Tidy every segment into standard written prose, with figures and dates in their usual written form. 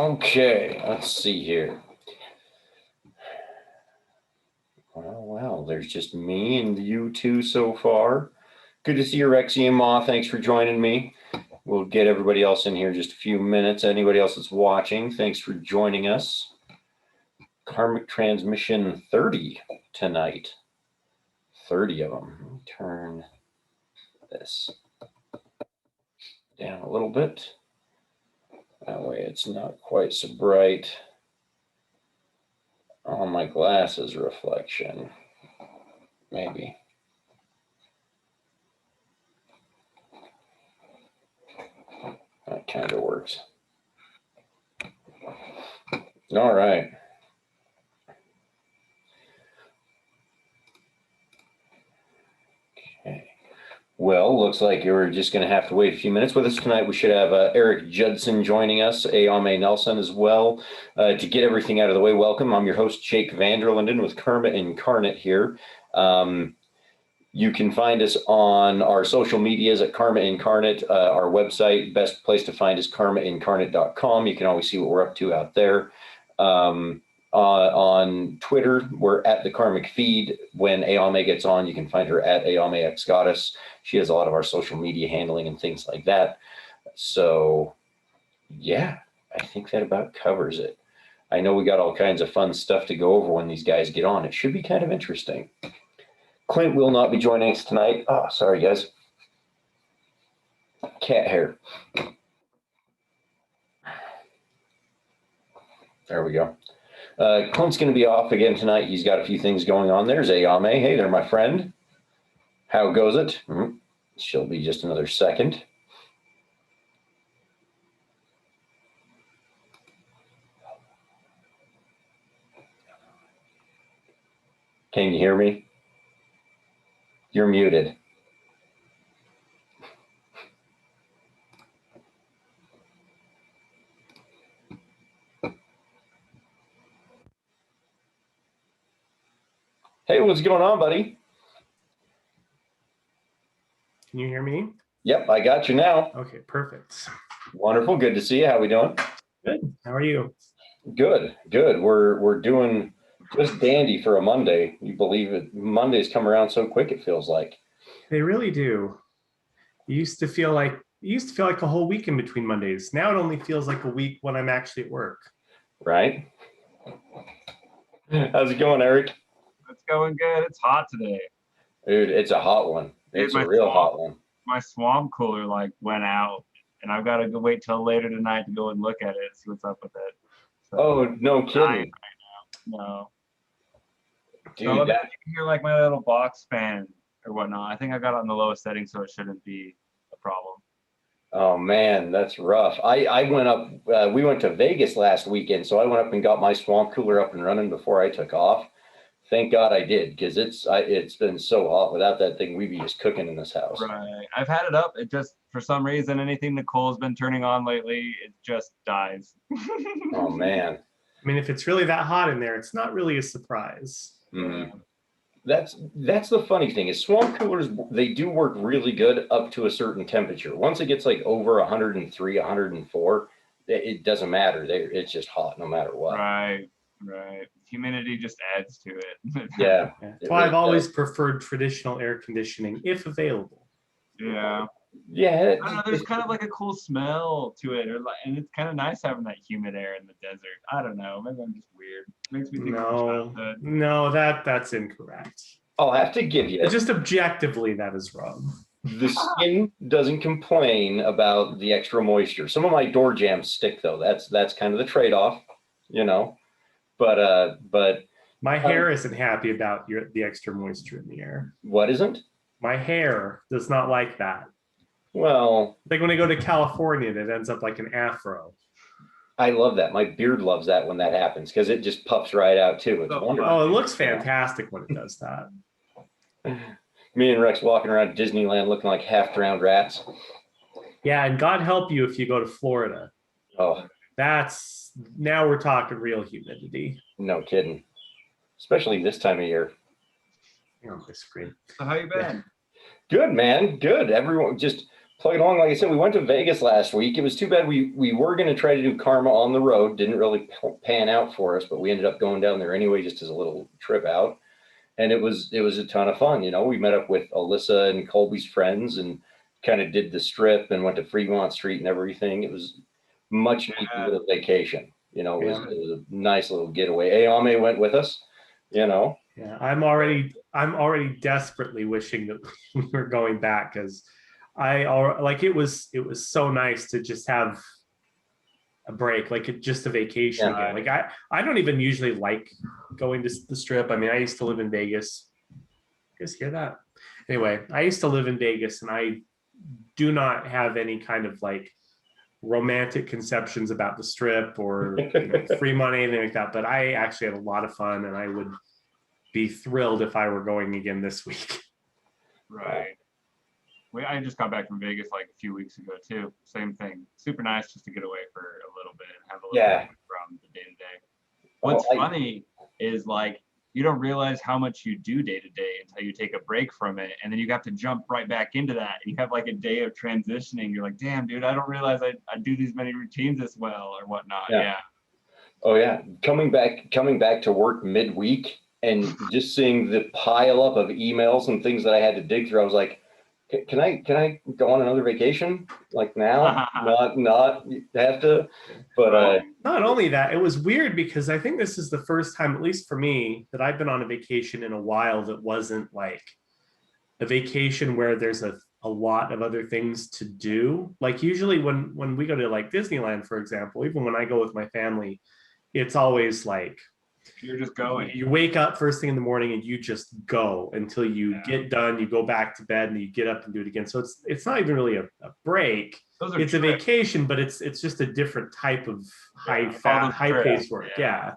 Okay, let's see here. Well, there's just me and you two so far. Good to see you, Rexy and Ma. Thanks for joining me. We'll get everybody else in here in just a few minutes. Anybody else that's watching, thanks for joining us. Karmic transmission 30 tonight. 30 of them. Let me turn this down a little bit. That way it's not quite so bright on my glasses reflection. Maybe. That kind of works. All right. Okay. Well, looks like you're just going to have to wait a few minutes with us tonight. We should have Eric Judson joining us, Ayame Nelson as well. To get everything out of the way, welcome. I'm your host, Jake Vanderlinden with Karma Incarnate here. You can find us on our social medias at Karma Incarnate. Our website, best place to find is karmaincarnate.com. You can always see what we're up to out there. On Twitter, we're at the Karmic Feed. When Ayame gets on, you can find her at Ayame X Goddess. She has a lot of our social media handling and things like that. So, yeah, I think that about covers it. I know we got all kinds of fun stuff to go over when these guys get on. It should be kind of interesting. Clint will not be joining us tonight. Oh, sorry, guys. Cat hair. There we go. Clint's going to be off again tonight. He's got a few things going on. There's Ayame. Hey there, my friend. How goes it? She'll be just another second. Can you hear me? You're muted. Hey, what's going on, buddy? Can you hear me? Yep, I got you now. Okay, perfect. Wonderful. Good to see you. How we doing? Good. How are you? Good, good. We're doing just dandy for a Monday. You believe it? Mondays come around so quick, it feels like. They really do. It used to feel like a whole week in between Mondays. Now it only feels like a week when I'm actually at work. Right? How's it going, Eric? It's going good. It's hot today. Dude, it's a hot one. It's a real hot one. My swamp cooler went out, and I've got to go wait till later tonight to go and look at it, see what's up with it. So, oh, no kidding. Right now. No. Dude, so you can hear like my little box fan or whatnot. I think I got it on the lowest setting, so it shouldn't be a problem. Oh man, that's rough. I went up, we went to Vegas last weekend, so I went up and got my swamp cooler up and running before I took off. Thank God I did, because it's been so hot. Without that thing, we'd be just cooking in this house. Right. I've had it up. It just, for some reason, anything Nicole's been turning on lately, it just dies. Oh man. I mean, if it's really that hot in there, it's not really a surprise. Mm-hmm. That's the funny thing is swamp coolers, they do work really good up to a certain temperature. Once it gets like over 103, 104, it doesn't matter. It's just hot no matter what. Right. Humidity just adds to it. Yeah. That's why I've always preferred traditional air conditioning if available. Yeah. Yeah. I don't know, there's kind of like a cool smell to it, and it's kind of nice having that humid air in the desert. I don't know. Maybe I'm just weird. It makes me think of childhood. No, that's incorrect. I'll have to give you. Just objectively, that is wrong. The skin doesn't complain about the extra moisture. Some of my door jambs stick though. That's kind of the trade-off, you know. But my hair isn't happy about the extra moisture in the air. What isn't? My hair does not like that. Well, like when I go to California, it ends up like an afro. I love that. My beard loves that when that happens because it just puffs right out too. It's wonderful. Oh, it looks fantastic when it does that. Me and Rex walking around Disneyland looking like half-drowned rats. Yeah, and God help you if you go to Florida. Oh, now we're talking real humidity. No kidding. Especially this time of year. You're on my screen. So how you been? Good, man. Good. Everyone just Plugging along, like I said, we went to Vegas last week. It was too bad we were going to try to do Karma on the road. Didn't really pan out for us, but we ended up going down there anyway, just as a little trip out. And it was a ton of fun. You know, we met up with Alyssa and Colby's friends and kind of did the strip and went to Fremont Street and everything. It was much needed little vacation. You know, it was a nice little getaway. Ayame went with us. You know. Yeah, I'm already desperately wishing that we were going back, because it was so nice to just have a break, like just a vacation again. Like I don't even usually like going to the Strip. I mean, I used to live in Vegas. You guys hear that? Anyway, I used to live in Vegas, and I do not have any kind of like romantic conceptions about the Strip or Fremont, anything like that. But I actually had a lot of fun, and I would be thrilled if I were going again this week. Right. I just got back from Vegas like a few weeks ago too. Same thing. Super nice just to get away for a little bit and have a little break from the day to day. What's funny is like you don't realize how much you do day to day until you take a break from it, and then you have to jump right back into that. You have like a day of transitioning. You're like, damn, dude, I don't realize I do these many routines as well or whatnot. Yeah. Oh yeah, coming back to work midweek and just seeing the pile up of emails and things that I had to dig through, I was like, can I go on another vacation like now? not have to, but not only that, it was weird because I think this is the first time, at least for me, that I've been on a vacation in a while that wasn't like a vacation where there's a lot of other things to do. Like usually when we go to like Disneyland, for example, even when I go with my family, it's always like you're just going. You wake up first thing in the morning and you just go until you get done. You go back to bed and you get up and do it again. So it's not even really a break. It's a vacation, but it's just a different type of high paced work. Yeah.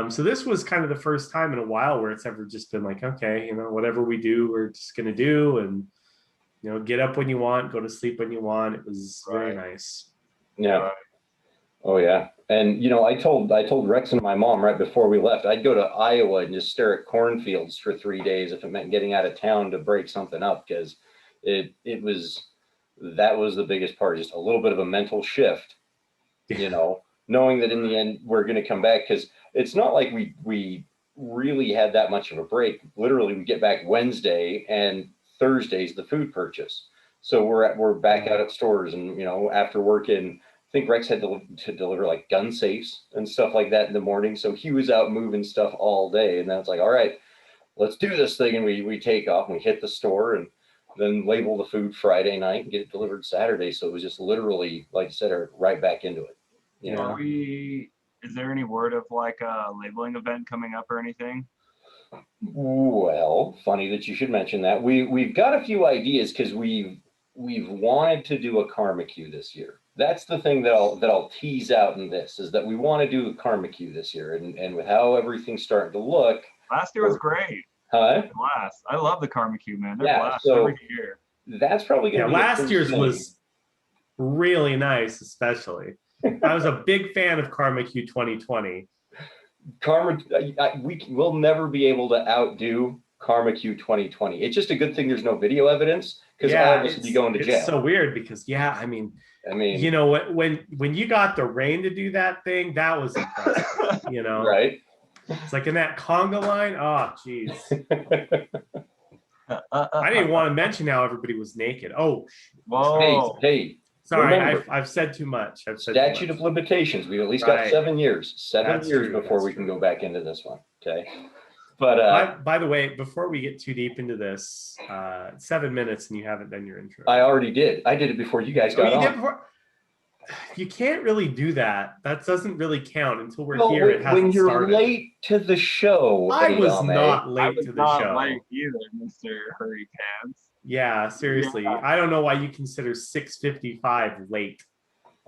So this was kind of the first time in a while where it's ever just been like, okay, whatever we do, we're just gonna do, and get up when you want, go to sleep when you want. It was very nice. Yeah. Right. Oh yeah. And I told Rex and my mom right before we left, I'd go to Iowa and just stare at cornfields for 3 days if it meant getting out of town to break something up, because that was the biggest part, just a little bit of a mental shift, knowing that in the end we're going to come back, because it's not like we really had that much of a break. Literally, we get back Wednesday and Thursday's the food purchase. So we're back out at stores, and after working, I think Rex had to deliver like gun safes and stuff like that in the morning. So he was out moving stuff all day. And then it's like, all right, let's do this thing. And we take off and we hit the store and then label the food Friday night and get it delivered Saturday. So it was just literally, like you said, right back into it. Is there any word of like a labeling event coming up or anything? Well, funny that you should mention that. We've got a few ideas, because we've wanted to do a Karma Q this year. That's the thing that I'll tease out in this, is that we want to do a Karma Q this year, and with how everything's starting to look. Last year was great. Huh? Blast. I love the Karma Q, man. They're blast every year. That's probably going to be last year's was really nice, especially. I was a big fan of Karma Q 2020. We'll never be able to outdo Karma Q 2020. It's just a good thing there's no video evidence, because all of us would be going to jail. It's so weird because I mean, when you got the rain to do that thing, that was impressive. Right? It's like in that conga line. Oh, geez. I didn't want to mention how everybody was naked. Oh, whoa! Hey. Sorry, I've said too much. Statute of limitations. We've at least got 7 years. 7 years before we can go back into this one. Okay. But by the way, before we get too deep into this, 7 minutes and you haven't done your intro. I already did. I did it before you guys got on. You can't really do that. That doesn't really count until we're here. It hasn't when you're started. Late to the show, I was not late to the show. Late either, Mr. Hurry Pants. Yeah, seriously. Yeah. I don't know why you consider 6:55 late.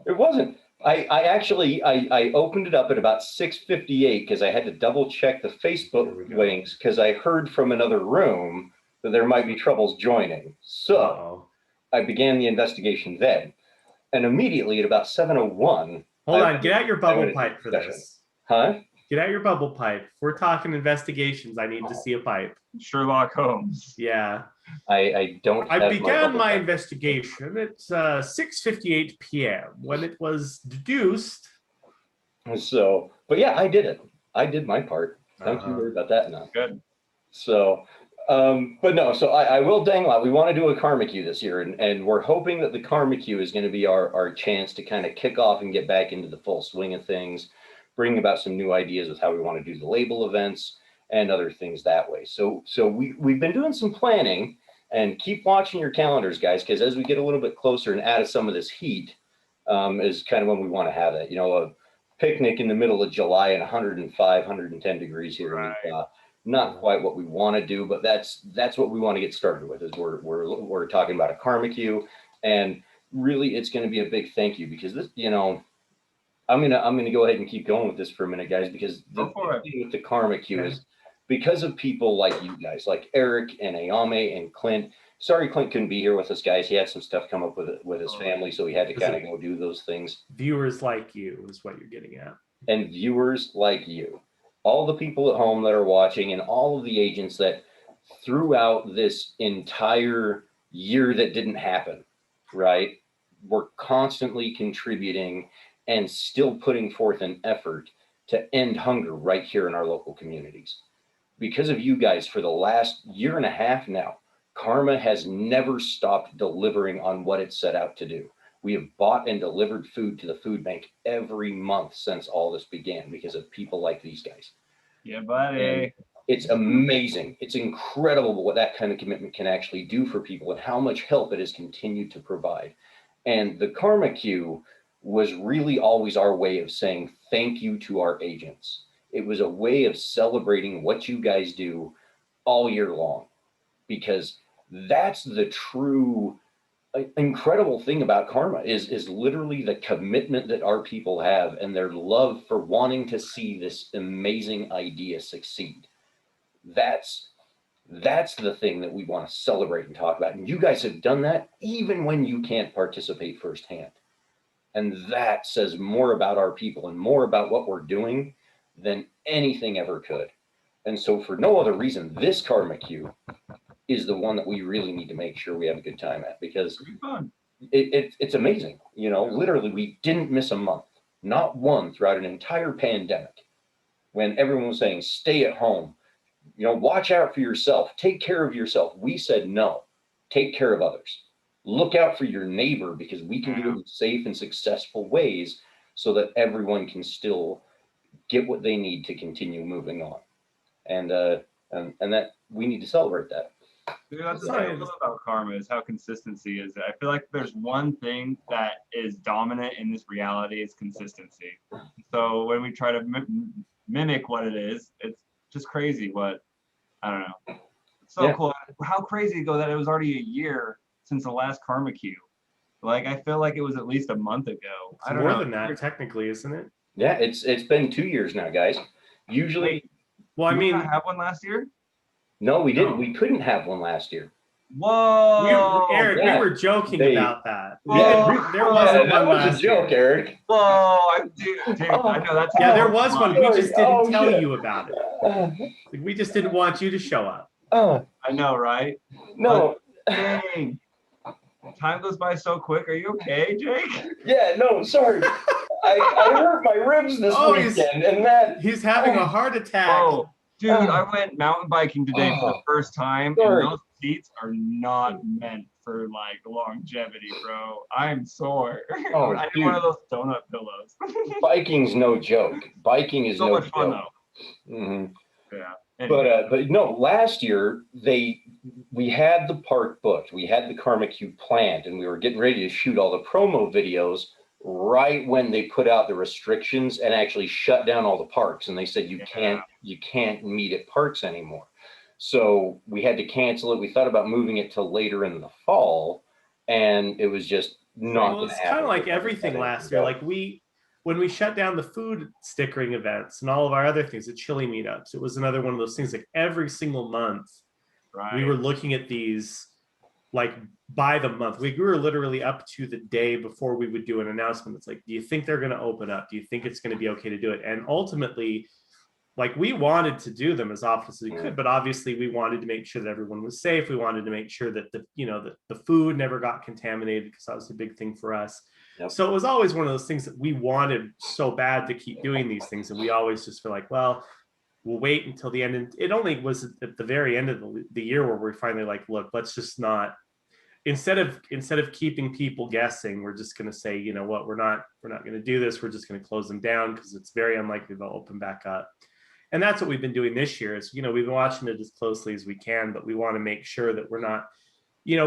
It wasn't. I actually opened it up at about 6:58 because I had to double check the Facebook links, because I heard from another room that there might be troubles joining. So I began the investigation then. And immediately at about 7:01. Hold on, get out your bubble pipe for this. Huh? Get out your bubble pipe. If we're talking investigations, I need to see a pipe. Sherlock Holmes. Yeah. I don't. I have began my bubble investigation at 6:58 p.m. when it was deduced. pen. So, but yeah, I did it. I did my part. Don't you worry about that now. Good. So, but no, so I will dangle out. We want to do a Karma Q this year, and we're hoping that the Karma Q is going to be our chance to kind of kick off and get back into the full swing of things, bring about some new ideas with how we want to do the label events and other things that way. So we've been doing some planning, and keep watching your calendars, guys, because as we get a little bit closer and out of some of this heat, is kind of when we want to have it. You know, a picnic in the middle of July at 105, 110 degrees here in Utah. Not quite what we want to do, but that's what we want to get started with. Is we're talking about a Karma Q, and really it's going to be a big thank you, because this, you know, I'm gonna go ahead and keep going with this for a minute, guys, because the thing with the Karma Q is because of people like you guys, like Eric and Ayame and Clint. Sorry, Clint couldn't be here with us, guys. He had some stuff come up with his family, so he had to kind of go do those things. Viewers like you is what you're getting at. And viewers like you. All the people at home that are watching, and all of the agents that throughout this entire year that didn't happen, right, were constantly contributing and still putting forth an effort to end hunger right here in our local communities. Because of you guys, for the last year and a half now, Karma has never stopped delivering on what it set out to do. We have bought and delivered food to the food bank every month since all this began because of people like these guys. Yeah, buddy. And it's amazing. It's incredible what that kind of commitment can actually do for people and how much help it has continued to provide. And the Karma Q was really always our way of saying thank you to our agents. It was a way of celebrating what you guys do all year long, because that's the true incredible thing about Karma is literally the commitment that our people have and their love for wanting to see this amazing idea succeed. That's the thing that we want to celebrate and talk about. And you guys have done that even when you can't participate firsthand. And that says more about our people and more about what we're doing than anything ever could. And so for no other reason, this Karma Q is the one that we really need to make sure we have a good time at, because it's amazing. You know, literally we didn't miss a month, not one, throughout an entire pandemic, when everyone was saying, stay at home, you know, watch out for yourself, take care of yourself. We said, no, take care of others. Look out for your neighbor, because we can do it in safe and successful ways so that everyone can still get what they need to continue moving on. And that we need to celebrate that. Dude, that's the thing I love about Karma, is how consistency is. I feel like there's one thing that is dominant in this reality is consistency. So when we try to mimic what it is, it's just crazy. What, I don't know. It's so cool. How crazy ago that it was already a year since the last Karma Q. Like, I feel like it was at least a month ago. I don't know. More than that, technically, isn't it? Yeah, it's been 2 years now, guys. Usually, well, I mean, have one last year. No, we didn't. We couldn't have one last year. Whoa, Eric, we were joking about that. There wasn't one last year. Joke, Eric. Whoa, dude, I know that's. Yeah, there was one. We just didn't tell you about it. We just didn't want you to show up. I know, right? No. Dang. Time goes by so quick. Are you okay, Jake? Yeah, no, sorry. I hurt my ribs this weekend, and that he's having a heart attack. Oh, dude, I went mountain biking today for the first time, and those seats are not meant for like longevity, bro. I'm sore. Oh, I need one of those donut pillows. Biking's no joke. Biking is so no much fun joke. though. Mm-hmm. Yeah. Anyway. But no, last year we had the park booked, we had the Karma Q planned, and we were getting ready to shoot all the promo videos right when they put out the restrictions and actually shut down all the parks, and they said you can't meet at parks anymore. So we had to cancel it. We thought about moving it to later in the fall, and it was just not. Well, it's kind of like everything last year. Like when we shut down the food stickering events and all of our other things, the chili meetups, it was another one of those things. Like every single month, we were looking at these like by the month. We were literally up to the day before we would do an announcement. It's like, do you think they're going to open up? Do you think it's going to be okay to do it? And ultimately, like we wanted to do them as often as we could, but obviously we wanted to make sure that everyone was safe. We wanted to make sure that the food never got contaminated, because that was a big thing for us. Yep. So it was always one of those things that we wanted so bad to keep doing these things, and we always just feel like, well, we'll wait until the end. And it only was at the very end of the year where we're finally like, look, let's just not, instead of keeping people guessing, we're just going to say, you know what, we're not going to do this. We're just going to close them down, because it's very unlikely they'll open back up. And that's what we've been doing this year. Is, we've been watching it as closely as we can, but we want to make sure that we're not,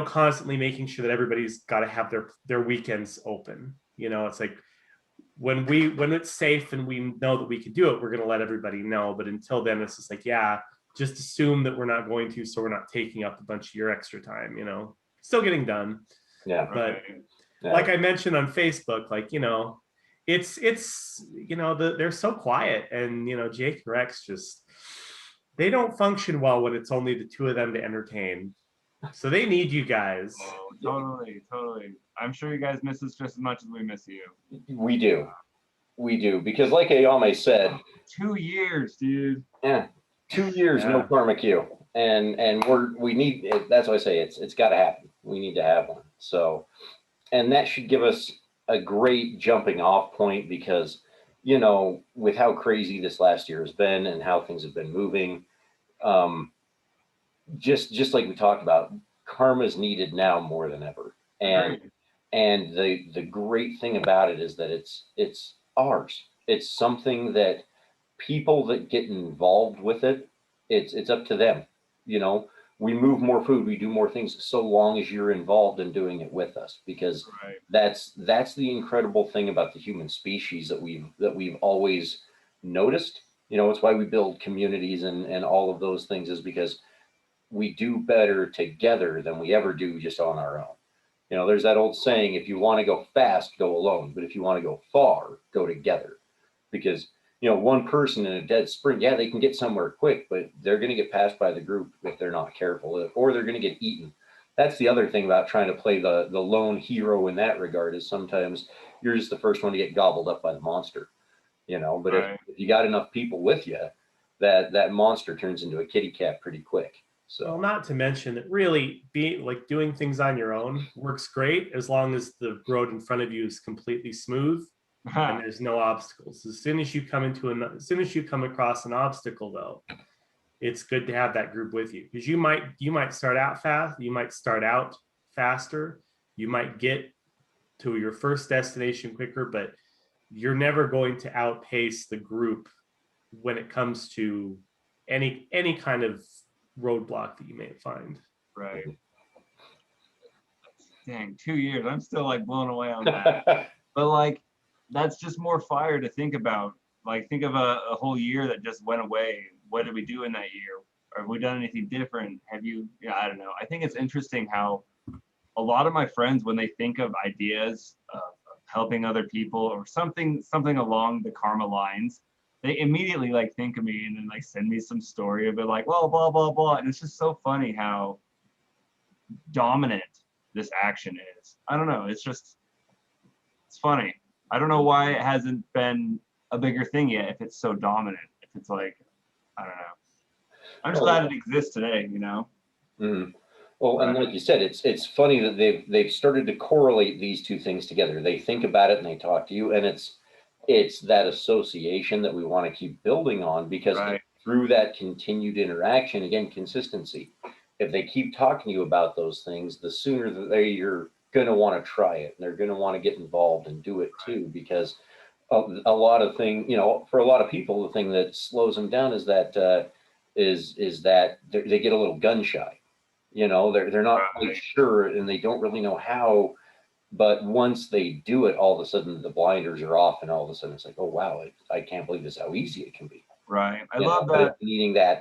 constantly making sure that everybody's got to have their weekends open. It's like, when it's safe and we know that we can do it, we're going to let everybody know. But until then, it's just like, yeah, just assume that we're not going to, so we're not taking up a bunch of your extra time. Still getting done. Yeah. But like I mentioned on Facebook, like, it's they're so quiet, and Jake and Rex they don't function well when it's only the two of them to entertain. So they need you guys. Oh, totally. I'm sure you guys miss us just as much as we miss you. We do, because like Ayame said, 2 years, dude. Yeah, 2 years, no Karmic Q, and we need it. That's why I say it's got to happen. We need to have one. So, and that should give us a great jumping off point, because with how crazy this last year has been and how things have been moving, just like we talked about, karma is needed now more than ever. And the great thing about it is that it's ours. It's something that people that get involved with it, it's up to them. We move more food, we do more things, so long as you're involved in doing it with us, because that's the incredible thing about the human species that we've always noticed. It's why we build communities and all of those things, is because we do better together than we ever do just on our own. There's that old saying, if you want to go fast, go alone, but if you want to go far, go together. Because one person in a dead sprint, yeah, they can get somewhere quick, but they're going to get passed by the group if they're not careful, or they're going to get eaten. That's the other thing about trying to play the lone hero in that regard, is sometimes you're just the first one to get gobbled up by the monster. But if you got enough people with you, that monster turns into a kitty cat pretty quick. So, well, not to mention that really doing things on your own works great, as long as the road in front of you is completely smooth and there's no obstacles. As soon as you come across an obstacle, though, it's good to have that group with you, because you might start out fast, you might start out faster, you might get to your first destination quicker, but you're never going to outpace the group when it comes to any kind of roadblock that you may find. Right. Dang, 2 years. I'm still like blown away on that. But like, that's just more fire to think about. Like, think of a whole year that just went away. What did we do in that year? Have we done anything different? I don't know. I think it's interesting how a lot of my friends, when they think of ideas of helping other people or something along the karma lines, they immediately like think of me and then like send me some story of it, like, well, blah, blah, blah. And it's just so funny how dominant this action is. I don't know. It's funny. I don't know why it hasn't been a bigger thing yet, if it's so dominant. If it's like, I don't know. I'm just glad it exists today, Mm-hmm. Well, and like you said, it's funny that they've started to correlate these two things together. They think about it and they talk to you, and it's that association that we want to keep building on, because through that continued interaction, again, consistency. If they keep talking to you about those things, the sooner that you're going to want to try it, and they're going to want to get involved and do it too, because a lot of things, for a lot of people, the thing that slows them down is that they get a little gun shy. They're not quite sure, and they don't really know how. But once they do it, all of a sudden the blinders are off, and all of a sudden it's like, oh wow, I can't believe this, how easy it can be. Right. I love that.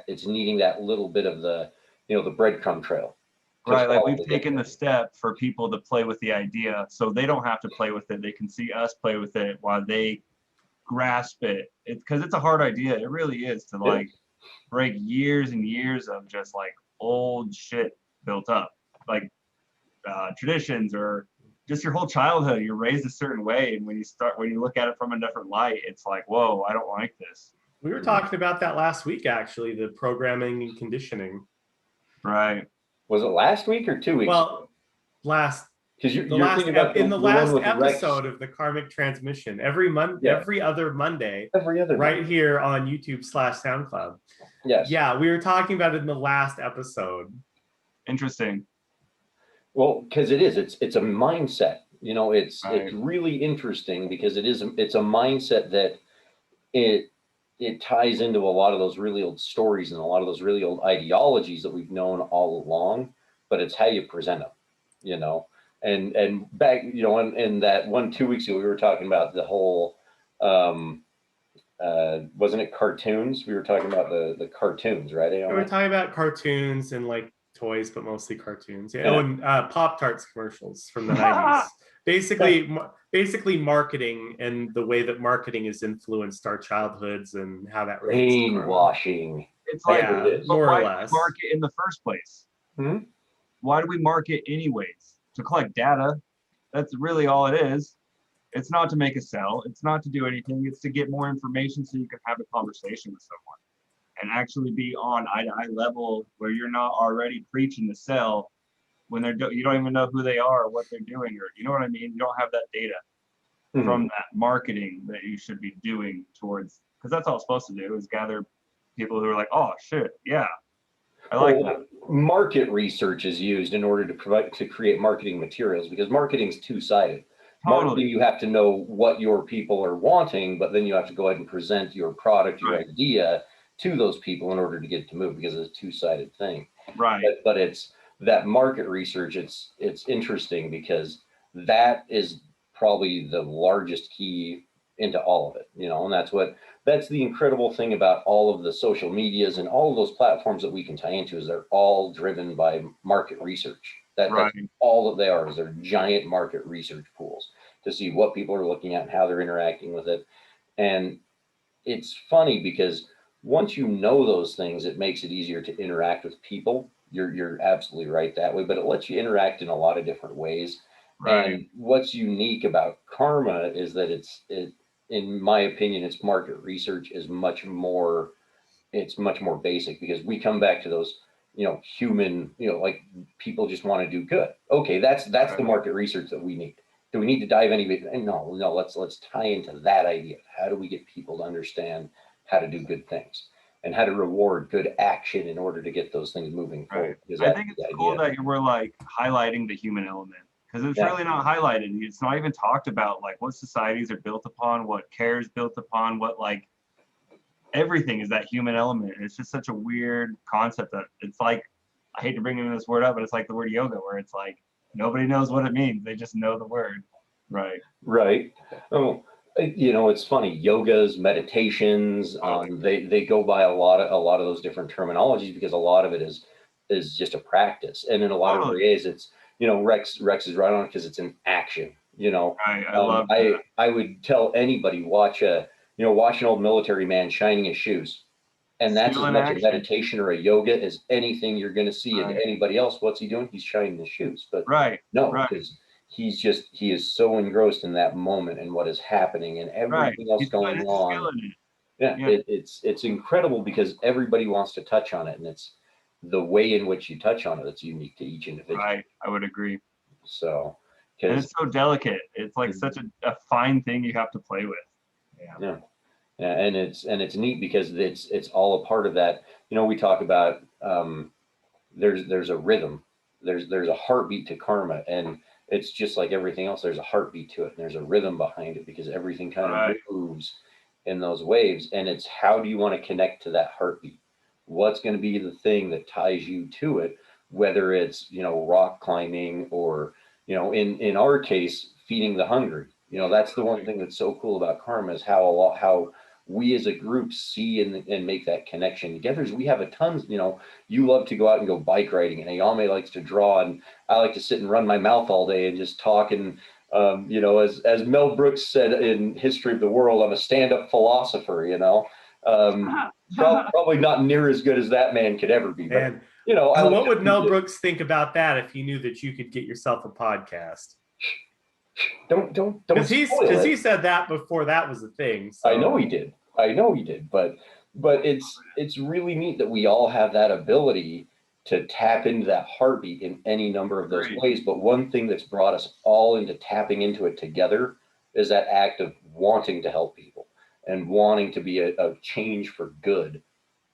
It's needing that little bit of the breadcrumb trail. Right. Like, we've taken the step for people to play with the idea, so they don't have to play with it. They can see us play with it while they grasp it. Because it's a hard idea. It really is, to like break years and years of just like old shit built up, like traditions, or just your whole childhood. You're raised a certain way, and when you look at it from a different light, it's like, whoa, I don't like this. We were talking about that last week, actually, the programming and conditioning. Right. Was it last week or 2 weeks? Well, because you're thinking about in the last one with episode Rex. of the Karmic Transmission, every other Monday, Monday. Here on YouTube/SoundCloud. Yes. Yeah, we were talking about it in the last episode. Interesting. Well, because it's a mindset. It's Right. really interesting because it's a mindset that it ties into a lot of those really old stories and a lot of those really old ideologies that we've known all along, but it's how you present them, and back, in that 2 weeks ago, we were talking about the whole, wasn't it cartoons? We were talking about the cartoons, right? We were talking about cartoons and like toys, but mostly cartoons. Yeah. Oh, and Pop-Tarts commercials from the 90s. Basically marketing and the way that marketing has influenced our childhoods and how that relates to brainwashing. It's like, more or less. Why market in the first place? Hmm? Why do we market anyways? To collect data. That's really all it is. It's not to make a sell. It's not to do anything. It's to get more information so you can have a conversation with someone and actually be on eye-to-eye level where you're not already preaching to sell when you don't even know who they are or what they're doing, or you know what I mean? You don't have that data from that marketing that you should be doing towards, because that's all it's supposed to do is gather people who are like, oh shit, yeah, I like that. Market research is used in order to create marketing materials, because marketing is two-sided. Totally. Marketing, you have to know what your people are wanting, but then you have to go ahead and present your product, your idea to those people in order to get it to move, because it's a two-sided thing. Right. But it's that market research, it's interesting because that is probably the largest key into all of it, and that's the incredible thing about all of the social medias and all of those platforms that we can tie into, is they're all driven by market research. That's all that they are, is they're giant market research pools to see what people are looking at and how they're interacting with it. And it's funny because once you know those things, it makes it easier to interact with people. You're absolutely right that way, but it lets you interact in a lot of different ways. Right. And what's unique about karma is that in my opinion, its market research is much more basic, because we come back to those, human, like people just want to do good. Okay, that's the market research that we need. Do we need to dive any bit? No, let's tie into that idea. How do we get people to understand how to do good things and how to reward good action in order to get those things moving forward? I think it's cool that we're like highlighting the human element, because it's really not highlighted. It's not even talked about, like what societies are built upon, what care is built upon, what like everything is that human element. It's just such a weird concept that it's like, I hate to bring in this word up, but it's like the word yoga, where it's like nobody knows what it means. They just know the word. Right. Oh, it's funny. Yogas, meditations, they go by a lot of those different terminologies, because a lot of it is just a practice, and in a lot of ways, it's Rex is right on, because it's an action. I love that. I would tell anybody, watch an old military man shining his shoes. And that's as much a meditation or a yoga as anything you're going to see in anybody else. What's he doing? He's shining his shoes. But because he is so engrossed in that moment and what is happening and everything else going on. It's incredible, because everybody wants to touch on it, and it's the way in which you touch on it that's unique to each individual. Right, I would agree. So, and it's so delicate. It's like such a fine thing you have to play with. Yeah. And it's neat, because it's all a part of that. We talk about there's a rhythm, there's a heartbeat to karma, and it's just like everything else. There's a heartbeat to it, and there's a rhythm behind it, because everything kind of moves in those waves. And it's, how do you want to connect to that heartbeat? What's going to be the thing that ties you to it? Whether it's rock climbing, or in our case, feeding the hungry. That's the one thing that's so cool about karma, is how we as a group see and make that connection together. We have a tons, you love to go out and go bike riding, and Ayame likes to draw, and I like to sit and run my mouth all day and just talk. And, as Mel Brooks said in History of the World, I'm a stand-up philosopher, probably not near as good as that man could ever be. But, what would Mel Brooks think about that if he knew that you could get yourself a podcast? Don't because he said that before that was a thing. So. I know he did. I know you did, but it's really neat that we all have that ability to tap into that heartbeat in any number of those ways. But one thing that's brought us all into tapping into it together is that act of wanting to help people and wanting to be a change for good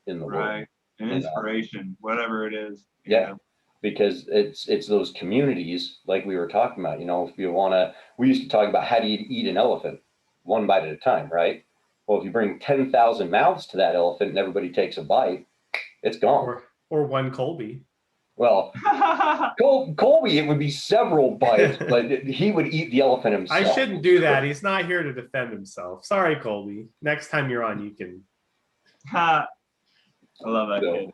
in the world. An inspiration, whatever it is. Yeah. Because it's those communities like we were talking about. If you want to, we used to talk about how do you eat an elephant, one bite at a time, right? Well, if you bring 10,000 mouths to that elephant and everybody takes a bite, it's gone. Or one Colby. Well, Colby, it would be several bites, but he would eat the elephant himself. I shouldn't do that. He's not here to defend himself. Sorry, Colby. Next time you're on, you can. I love that kid.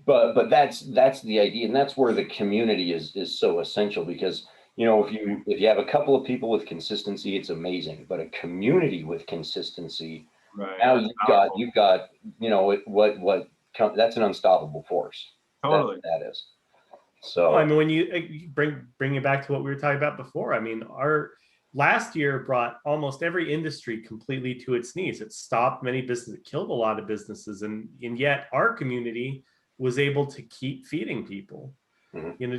But that's the idea, and that's where the community is so essential, because if you have a couple of people with consistency, it's amazing. But a community with consistency, now you've got that's an unstoppable force. Totally, that is. So I mean, when you bring it back to what we were talking about before, I mean, our last year brought almost every industry completely to its knees. It stopped many businesses, it killed a lot of businesses, and yet our community was able to keep feeding people,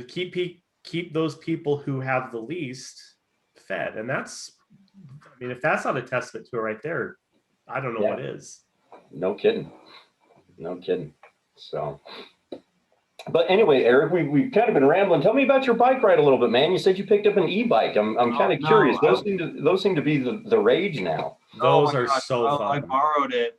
keep those people who have the least fed. And that's, I mean, if that's not a testament to it right there, I don't know what is. No kidding. So, but anyway, Eric, we've kind of been rambling. Tell me about your bike ride a little bit, man. You said you picked up an e-bike. I'm kind of curious. Those seem to be the rage now. Those are so fun. I borrowed it.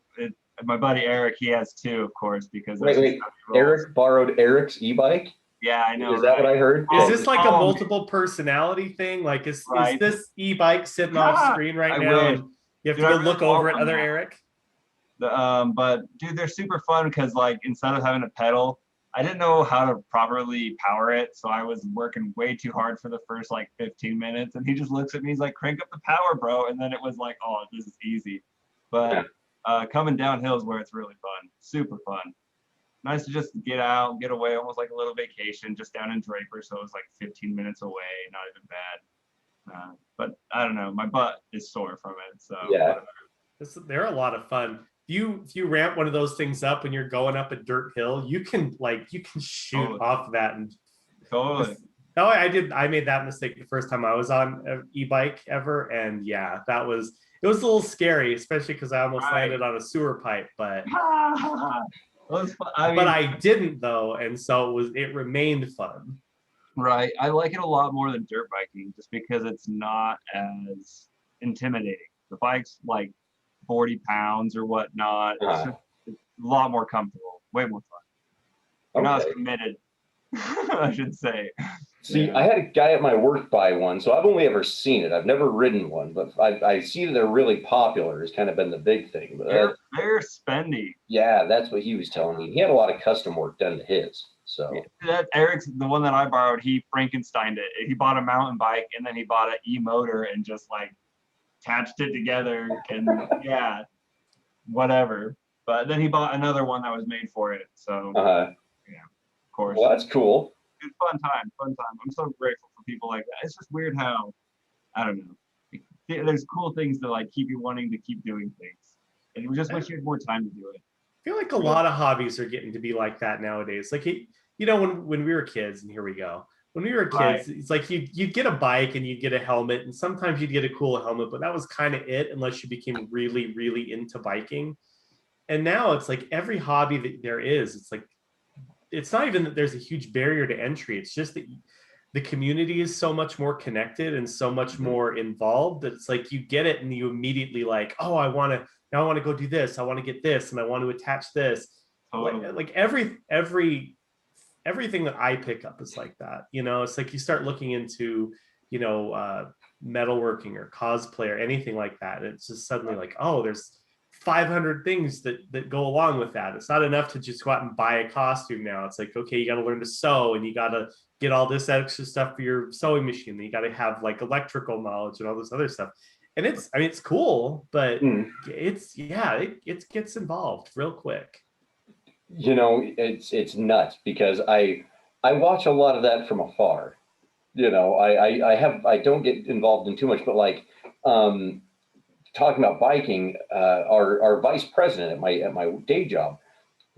My buddy Eric, he has two, of course, because wait. Eric borrowed Eric's e-bike? Yeah, I know. Is that what I heard? Is this like a multiple personality thing? Like, is this e-bike sitting off screen right now? And you have to go look over at other Eric? But dude, they're super fun because instead of having a pedal, I didn't know how to properly power it, so I was working way too hard for the first 15 minutes, and he just looks at me, he's like, crank up the power, bro, and then it was like, oh, this is easy. But coming downhill is where it's really fun, super fun. Nice to just get out, get away, almost like a little vacation, just down in Draper, so it was 15 minutes away, not even bad. But I don't know, my butt is sore from it, so they're a lot of fun. If you ramp one of those things up when you're going up a dirt hill, you can shoot off of that. And I made that mistake the first time I was on an e-bike ever, and it was a little scary, especially because I almost landed on a sewer pipe, but I didn't though, and so it remained fun. Right, I like it a lot more than dirt biking, just because it's not as intimidating. The bike's 40 pounds or whatnot. It's a lot more comfortable, way more fun. You're not as committed, I should say. See, I had a guy at my work buy one, so I've only ever seen it. I've never ridden one, but I see that they're really popular. It's kind of been the big thing. But they're spendy. Yeah, that's what he was telling me. He had a lot of custom work done to his. So Eric's the one that I borrowed. He Frankensteined it. He bought a mountain bike and then he bought an e-motor and just attached it together and whatever. But then he bought another one that was made for it. So of course. Well, that's cool. It's fun time. I'm so grateful for people like that. It's just weird how, I don't know, there's cool things that keep you wanting to keep doing things. And we just wish you had more time to do it. I feel like a lot of hobbies are getting to be like that nowadays. When we were kids, and here we go. When we were kids, it's you'd get a bike and you'd get a helmet, and sometimes you'd get a cool helmet, but that was kind of it unless you became really, really into biking. And now it's every hobby that there is, it's not even that there's a huge barrier to entry. It's just that the community is so much more connected and so much more involved that it's you get it and you immediately oh, I want to go do this. I want to get this and I want to attach this. Everything that I pick up is like that. It's you start looking into, metalworking or cosplay or anything like that. It's just suddenly oh, there's 500 things that go along with that. It's not enough to just go out and buy a costume now. It's okay, you got to learn to sew and you got to get all this extra stuff for your sewing machine. Then you got to have electrical knowledge and all this other stuff. And it's cool, but it gets involved real quick. It's nuts because I watch a lot of that from afar. I don't get involved in too much, but talking about biking, our vice president at my day job,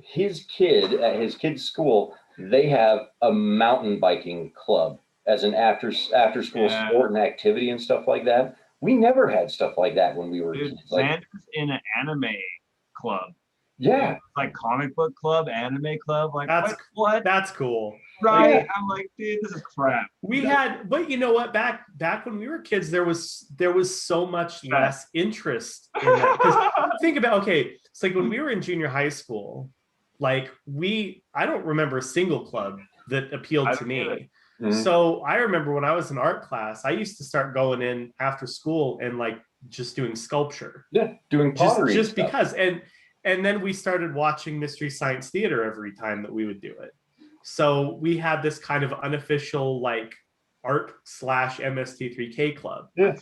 his kid at his kid's school, they have a mountain biking club as an after school sport and activity and stuff like that. We never had stuff like that when we were kids. Xander's in an anime club. Yeah. Like comic book club, anime club. Like what? That's cool. Right. Yeah. I'm like, dude, this is crap. But you know what? Back when we were kids, there was so much less interest in that. Because think about, okay, it's like when we were in junior high school, like I don't remember a single club that appealed to me. So I remember when I was in art class, I used to start going in after school and like just doing sculpture. Yeah, doing pottery. Just because. And then we started watching Mystery Science Theater every time that we would do it. So we had this kind of unofficial like art / MST3K club. Yeah.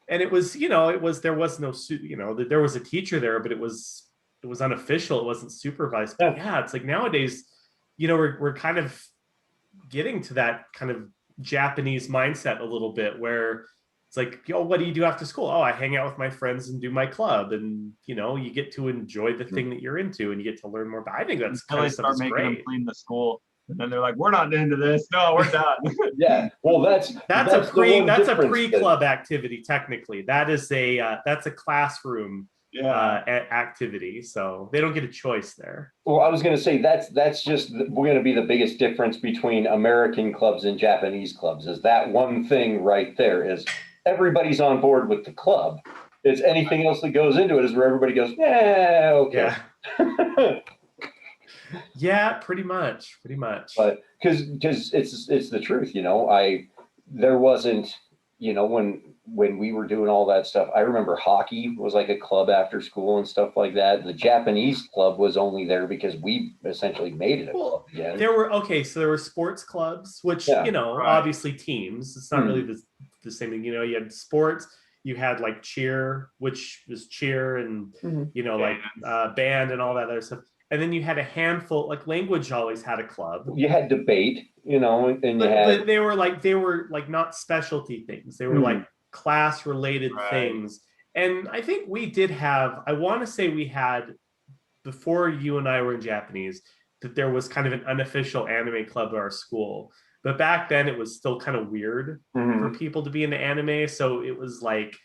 And it was, there was no, there was a teacher there, but it was unofficial. It wasn't supervised. But yeah, it's like nowadays, we're kind of getting to that kind of Japanese mindset a little bit where it's like, what do you do after school? Oh, I hang out with my friends and do my club. And, you get to enjoy the thing that you're into and you get to learn more. But I think that's kind of start making them clean the school. And then they're like, we're not into this. No, we're done. Yeah. Well, that's a pre-club activity. Technically, that's a classroom activity. So they don't get a choice there. Well, I was going to say that's just going to be the biggest difference between American clubs and Japanese clubs is that one thing right there is everybody's on board with the club. It's anything else that goes into it is where everybody goes, yeah, okay. Yeah. Yeah, pretty much. But because it's the truth, there wasn't, when we were doing all that stuff, I remember hockey was like a club after school and stuff like that. The Japanese club was only there because we essentially made it a club. Yeah. So there were sports clubs, which, obviously teams. It's not really the same thing. You had sports, you had like cheer, which was cheer and, band and all that other stuff. And then you had a handful, like language always had a club. You had debate, but they were like not specialty things. They were like class related things. And I think we did have, I want to say we had, before you and I were in Japanese, that there was kind of an unofficial anime club at our school. But back then it was still kind of weird for people to be into anime. So it was like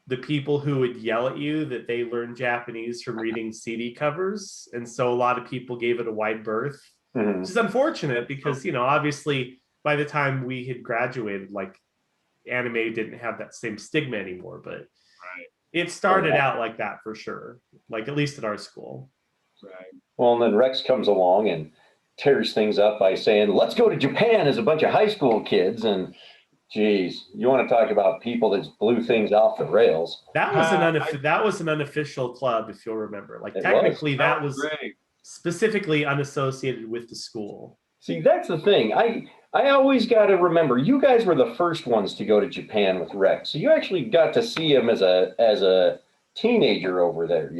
the people who would yell at you that they learned Japanese from reading CD covers. And so a lot of people gave it a wide berth, which is unfortunate because, obviously by the time we had graduated, like anime didn't have that same stigma anymore, but it started out like that for sure. Like at least at our school. Right. Well, and then Rex comes along and tears things up by saying, let's go to Japan as a bunch of high school kids. And geez, you want to talk about people that blew things off the rails. That was an unofficial club, if you'll remember. Like technically that was specifically unassociated with the school. See, that's the thing. I always got to remember, you guys were the first ones to go to Japan with Rex. So you actually got to see him as a teenager over there,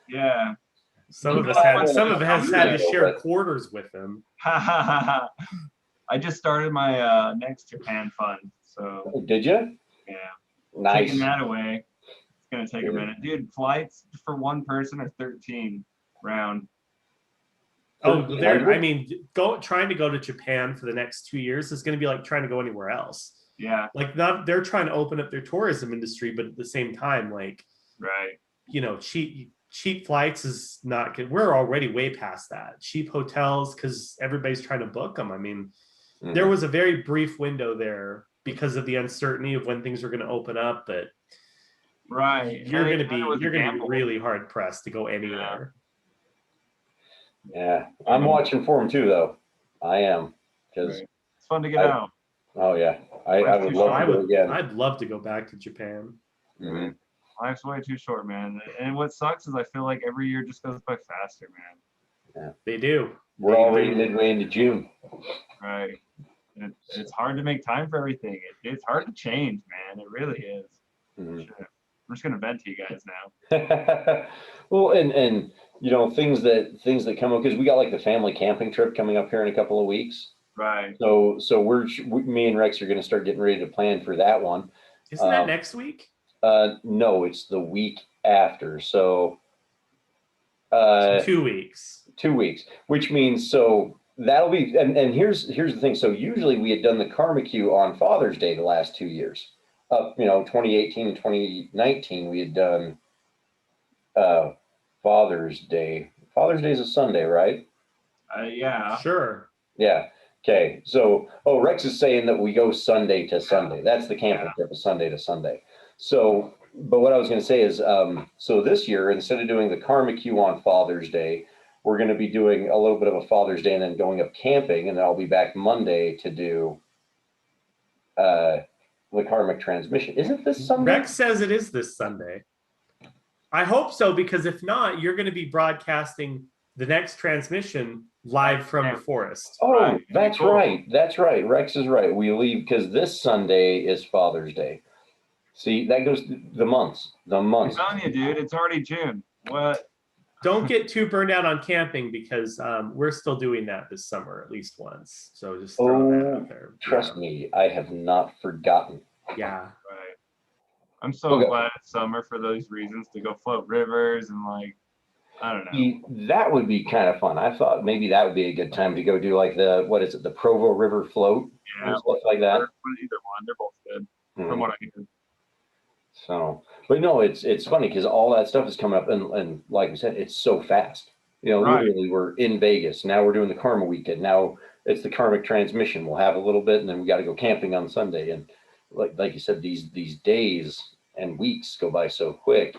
Yeah. Some of us had to share quarters with him. I just started my next Japan fund. So did you? Yeah. Nice. Taking that away. It's gonna take a minute. Dude, flights for one person are 13 round. Trying to go to Japan for the next 2 years is going to be like trying to go anywhere else. Yeah. Like they're trying to open up their tourism industry, but at the same time, like, cheap flights is not good. We're already way past that. Cheap hotels, because everybody's trying to book them. I mean, there was a very brief window there because of the uncertainty of when things are going to open up, but you're going to be really hard pressed to go anywhere. Yeah, I'm watching for him too, though. I am, because it's fun to get out. Oh yeah, I would love to go again. I'd love to go back to Japan. Mm-hmm. Life's way too short, man. And what sucks is I feel like every year just goes by faster, man. Yeah, they do. We're already midway into June. Right. It's hard to make time for everything. It's hard to change, man. It really is. I'm just gonna vent to you guys now. Well, and things that come up, because we got like the family camping trip coming up here in a couple of weeks. Right. So me and Rex are going to start getting ready to plan for that one. Isn't that next week? No, it's the week after. So, So 2 weeks. 2 weeks, which means so that'll be and here's the thing. So usually we had done the Karma Q on Father's Day the last 2 years. 2018 and 2019 we had done Father's Day. Father's Day is a Sunday, right? Yeah. Sure. Yeah. Okay. So, Rex is saying that we go Sunday to Sunday. That's the camping trip, is Sunday to Sunday. So, but what I was going to say is, so this year, instead of doing the Karma Q on Father's Day, we're going to be doing a little bit of a Father's Day and then going up camping, and then I'll be back Monday to do the Karmic transmission. Isn't this Sunday? Rex says it is this Sunday. I hope so, because if not, you're going to be broadcasting the next transmission live from the forest. Oh, Right. that's Cool. right. That's right. Rex is right. We leave because this Sunday is Father's Day. See, that goes the months. The I'm months. telling you, dude, it's already June. What? Don't get too burned out on camping, because we're still doing that this summer at least once. So just throw that out there. Trust me, I have not forgotten. Yeah. Right. I'm so glad it's summer for those reasons, to go float rivers and like, I don't know. That would be kind of fun. I thought maybe that would be a good time to go do like the Provo River float and stuff like that. Either one, they're both good from what I hear. So, but no, it's funny because all that stuff is coming up, and like we said, it's so fast. Literally, we're in Vegas now. We're doing the Karma weekend now. It's the Karmic transmission. We'll have a little bit, and then we got to go camping on Sunday. And like you said, these days and weeks go by so quick.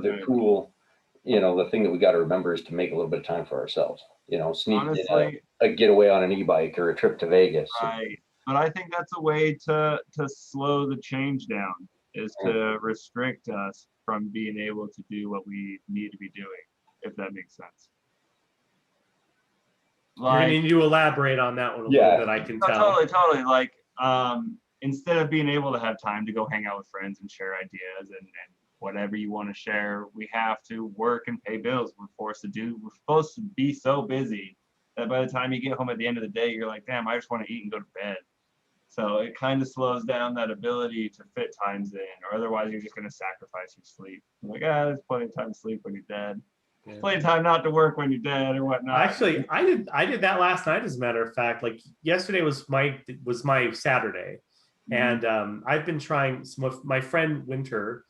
They're cool. The thing that we got to remember is to make a little bit of time for ourselves. Sneak in a getaway on an e-bike or a trip to Vegas. Right. But I think that's a way to slow the change down, is to restrict us from being able to do what we need to be doing, if that makes sense. You're gonna need to elaborate on that one a little bit, I can tell. Totally. Like, instead of being able to have time to go hang out with friends and share ideas and whatever you want to share, we have to work and pay bills. We're supposed to be so busy that by the time you get home at the end of the day, you're like, damn, I just want to eat and go to bed. So it kind of slows down that ability to fit times in, or otherwise you're just going to sacrifice your sleep. You're like, there's plenty of time to sleep when you're dead. Yeah. Plenty of time not to work when you're dead or whatnot. Actually, I did that last night, as a matter of fact. Like, yesterday was my Saturday, and I've been trying. My friend Winter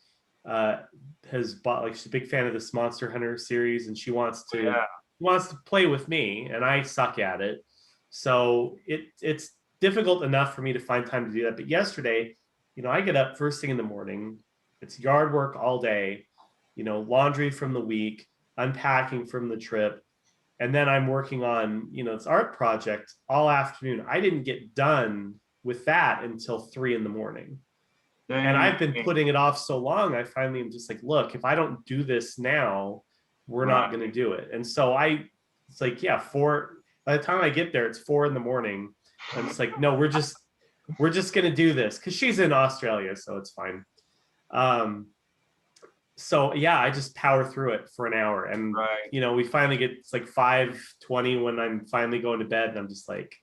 has bought, like, she's a big fan of this Monster Hunter series, and she wants to play with me, and I suck at it. So it's difficult enough for me to find time to do that. But yesterday, I get up first thing in the morning. It's yard work all day, laundry from the week, unpacking from the trip, and then I'm working on this art project all afternoon. I didn't get done with that until 3 a.m. And I've been putting it off so long. I finally am just like, look, if I don't do this now, we're not going to do it. And so it's like, by the time I get there, it's 4 a.m. I'm just like, no, we're just going to do this, because she's in Australia, so it's fine. So yeah, I just power through it for an hour, and we finally get, it's like 5:20 when I'm finally going to bed, and I'm just like,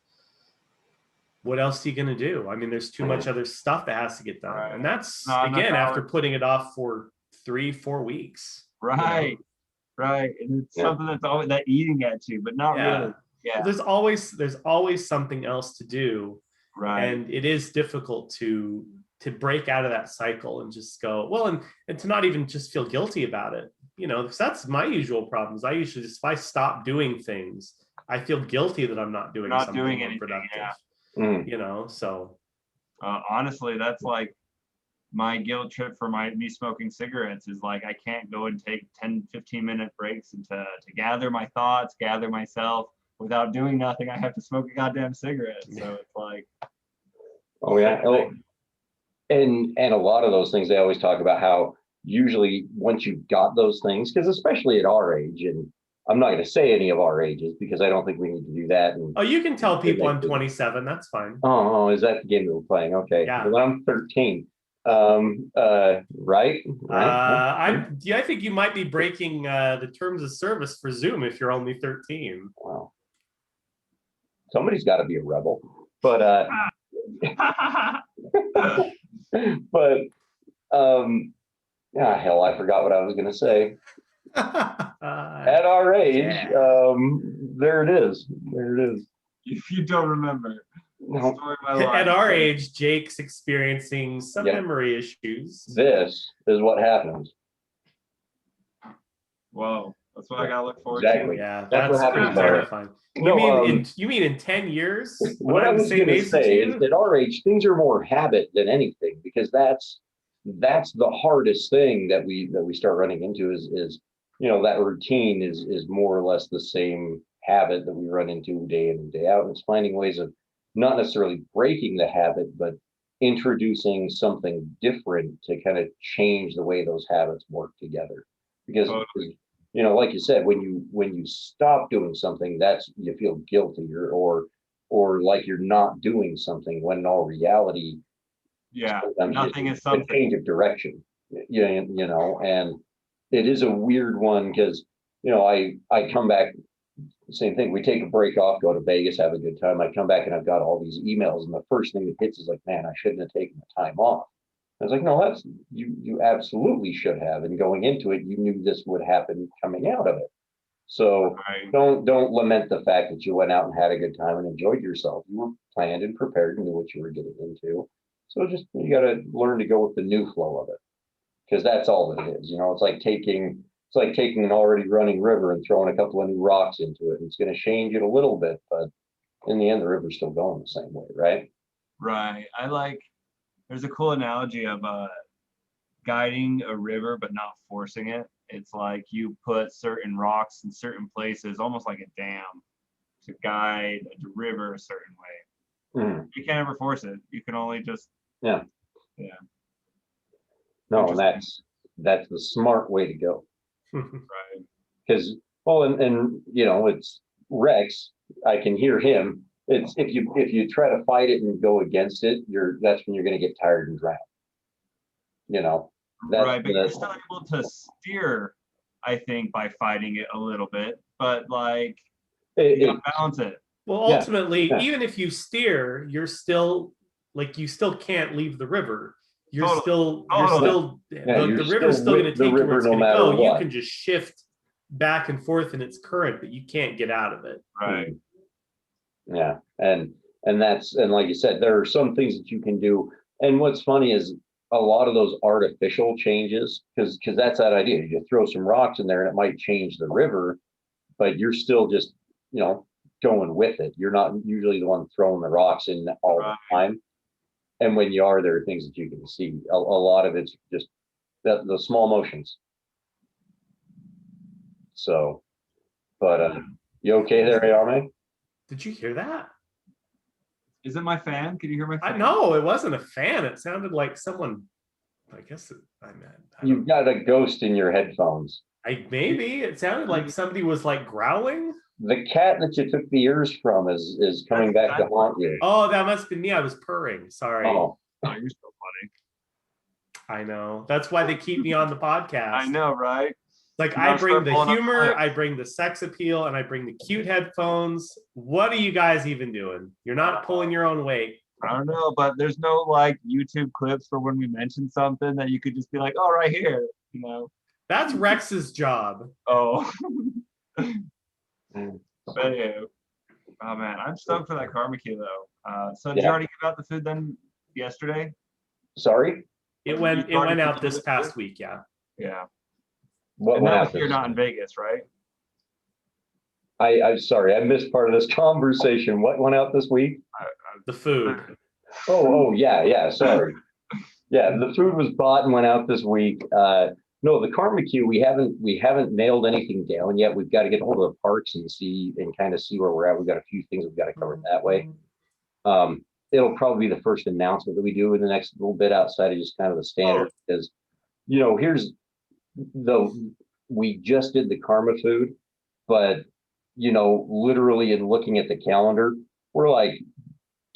what else are you going to do? I mean, there's too much other stuff that has to get done. And that's, again, after putting it off for 3-4 weeks. Right. And it's something that's always that eating at you, but not really. Yeah. Well, there's always something else to do. Right. And it is difficult to break out of that cycle and just go, well, and to not even just feel guilty about it. Because that's my usual problems. I usually just, if I stop doing things, I feel guilty that I'm not doing something more productive. So honestly, that's like my guilt trip for me smoking cigarettes, is like I can't go and take 10-15 minute breaks and to gather my thoughts, gather myself without doing nothing. I have to smoke a goddamn cigarette. So it's like, and a lot of those things, they always talk about how usually once you've got those things, because especially at our age, and I'm not going to say any of our ages because I don't think we need to do that. You can tell people I'm 27. That's fine. Oh, is that the game that we're playing? Okay. Yeah. Well, I'm 13. Right? I think you might be breaking the terms of service for Zoom if you're only 13. Wow. Somebody's got to be a rebel. But Yeah, hell, I forgot what I was going to say. At our age, there it is. There it is. If you don't remember, No. story of my life. At our age, Jake's experiencing some Yep. memory issues. This is what happens. Whoa, that's what I gotta look forward Exactly. to. Yeah, That's what that's pretty happens there. terrifying. No, You mean in 10 years? When what I I'm the was same going to age as say is you? that our age, things are more habit than anything, because that's the hardest thing that we start running into is that routine is more or less the same habit that we run into day in and day out. And it's finding ways of not necessarily breaking the habit, but introducing something different to kind of change the way those habits work together. Because Totally. like you said, when you stop doing something, that's you feel guilty or like you're not doing something, when in all reality, Yeah, sometimes nothing is a something. change of direction. And it is a weird one because I come back, same thing. We take a break off, go to Vegas, have a good time. I come back and I've got all these emails, and the first thing that hits is like, man, I shouldn't have taken the time off. I was like, no, that's you absolutely should have. And going into it, you knew this would happen coming out of it. So Right. don't lament the fact that you went out and had a good time and enjoyed yourself. You were planned and prepared and knew what you were getting into. So just you got to learn to go with the new flow of it, because that's all that it is. It's like taking an already running river and throwing a couple of new rocks into it. It's going to change it a little bit, but in the end, the river's still going the same way, right? Right. There's a cool analogy of guiding a river but not forcing it. It's like you put certain rocks in certain places, almost like a dam, to guide a river a certain way. Mhm. You can't ever force it. You can only just Yeah. Yeah. No, and that's the smart way to go. Right. Because and it's Rex. I can hear him. It's if you try to fight it and go against it, that's when you're going to get tired and drown. Right, but you're still able to steer, I think, by fighting it a little bit, but you gotta balance it. Well, ultimately, even if you steer, you're still you still can't leave the river. You're Totally. the river's still going to take you where it's going to go. You can just shift back and forth in its current, but you can't get out of it. Right. Yeah, and like you said, there are some things that you can do. And what's funny is a lot of those artificial changes, because that's that idea. You throw some rocks in there and it might change the river, but you're still just going with it. You're not usually the one throwing the rocks in all the time. And when you are, there are things that you can see. A lot of it's just the small motions. So, but you okay there, Ayame? Did you hear that? Is it my fan? Can you hear my fan? I know it wasn't a fan. It sounded like someone. I guess You've got a ghost in your headphones. Maybe it sounded like somebody was growling. The cat that you took the ears from is coming back to haunt you. Oh, that must be me. I was purring. Sorry. Oh, you're so funny. I know. That's why they keep me on the podcast. I know, right? I bring the humor, I bring the sex appeal, and I bring the cute headphones. What are you guys even doing? You're not pulling your own weight. I don't know, but there's no YouTube clips for when we mention something that you could just be like, oh, right here, That's Rex's job. Oh. But yeah. Oh man, I'm stoked for that Karma though. So did you already give out the food then yesterday? Sorry? It went out this past week, yeah. Yeah. What and that was here, not in Vegas, right? I'm sorry, I missed part of this conversation. What went out this week? The food. Oh, yeah, sorry. Yeah, the food was bought and went out this week. No, the Karma we haven't nailed anything down yet. We've got to get hold of the parks and kind of see where we're at. We've got a few things we've got to cover that way. It'll probably be the first announcement that we do in the next little bit outside of just kind of the standard, because we just did the Karma food, but literally in looking at the calendar, we're like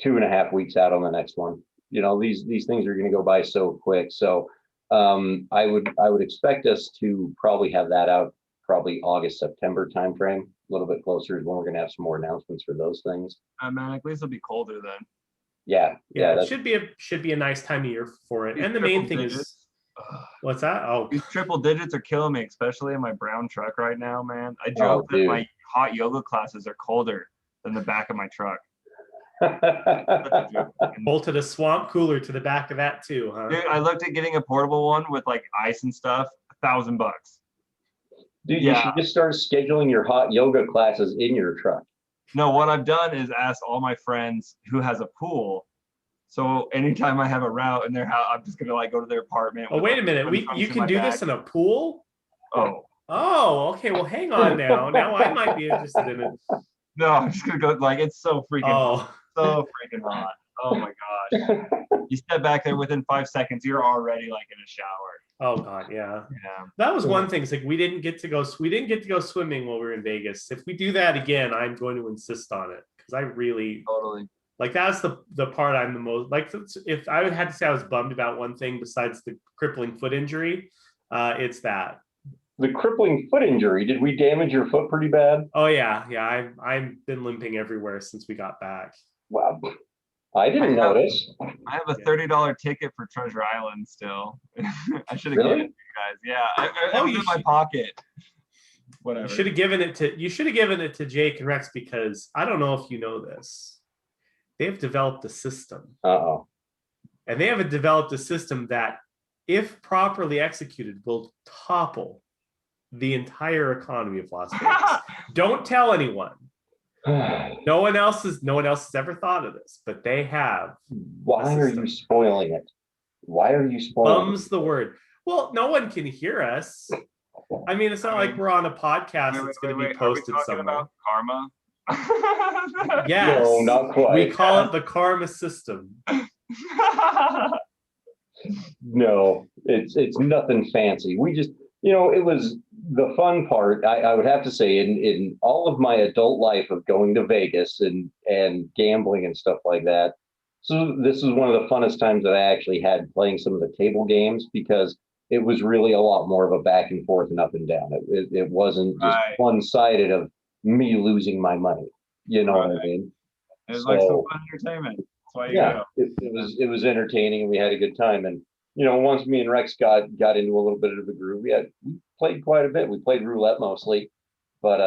2.5 weeks out on the next one. These things are going to go by so quick. So I would expect us to probably have that out probably August, September timeframe. A little bit closer is when we're going to have some more announcements for those things. Man, at least it'll be colder then. Yeah. It should be a nice time of year for it. And the main thing is What's that? Oh, These triple digits are killing me, especially in my brown truck right now, man. I joke that my hot yoga classes are colder than the back of my truck. bolted a swamp cooler to the back of that too, huh? Dude, I looked at getting a portable one with like ice and stuff, $1,000. Dude, you should just start scheduling your hot yoga classes in your truck. No, what I've done is asked all my friends who has a pool. So anytime I have a route in their house, I'm just gonna like go to their apartment. Oh, wait a minute. You can do this in a pool? Oh, okay. Well, hang on now. Now I might be interested in it. No, I'm just gonna go. Like, it's so freaking hot. So freaking hot. Oh my gosh. You step back there within 5 seconds, you're already like in a shower. Oh God, yeah. That was one thing. It's like we didn't get to go swimming while we were in Vegas. If we do that again, I'm going to insist on it because I really like that's the part I'm the most like. If I had to say I was bummed about one thing besides the crippling foot injury, it's that. The crippling foot injury. Did we damage your foot pretty bad? Oh yeah. I've been limping everywhere since we got back. Wow. I didn't notice. I have a $30 ticket for Treasure Island still. I should have given it to you guys. Yeah, it was in my pocket. Whatever. You should have given it to Jake and Rex because I don't know if you know this. They've developed a system. And they have developed a system that, if properly executed, will topple the entire economy of Las Vegas. Don't tell anyone. No one else has ever thought of this, but they have. Why are you spoiling it? Why are you spoiling Bum's the word. Well, no one can hear us. I mean, it's not like we're on a podcast that's going to be posted somewhere. About karma? Yes. No, not quite. We call it the karma system. No, it's nothing fancy. We just, it was the fun part. I would have to say in all of my adult life of going to Vegas and gambling and stuff like that. So this is one of the funnest times that I actually had playing some of the table games because it was really a lot more of a back and forth and up and down. It wasn't just one-sided of me losing my money. You know what I mean? It was like some fun entertainment. That's why you go. It was entertaining and we had a good time. And once me and Rex got into a little bit of a groove, we played quite a bit. We played roulette mostly, but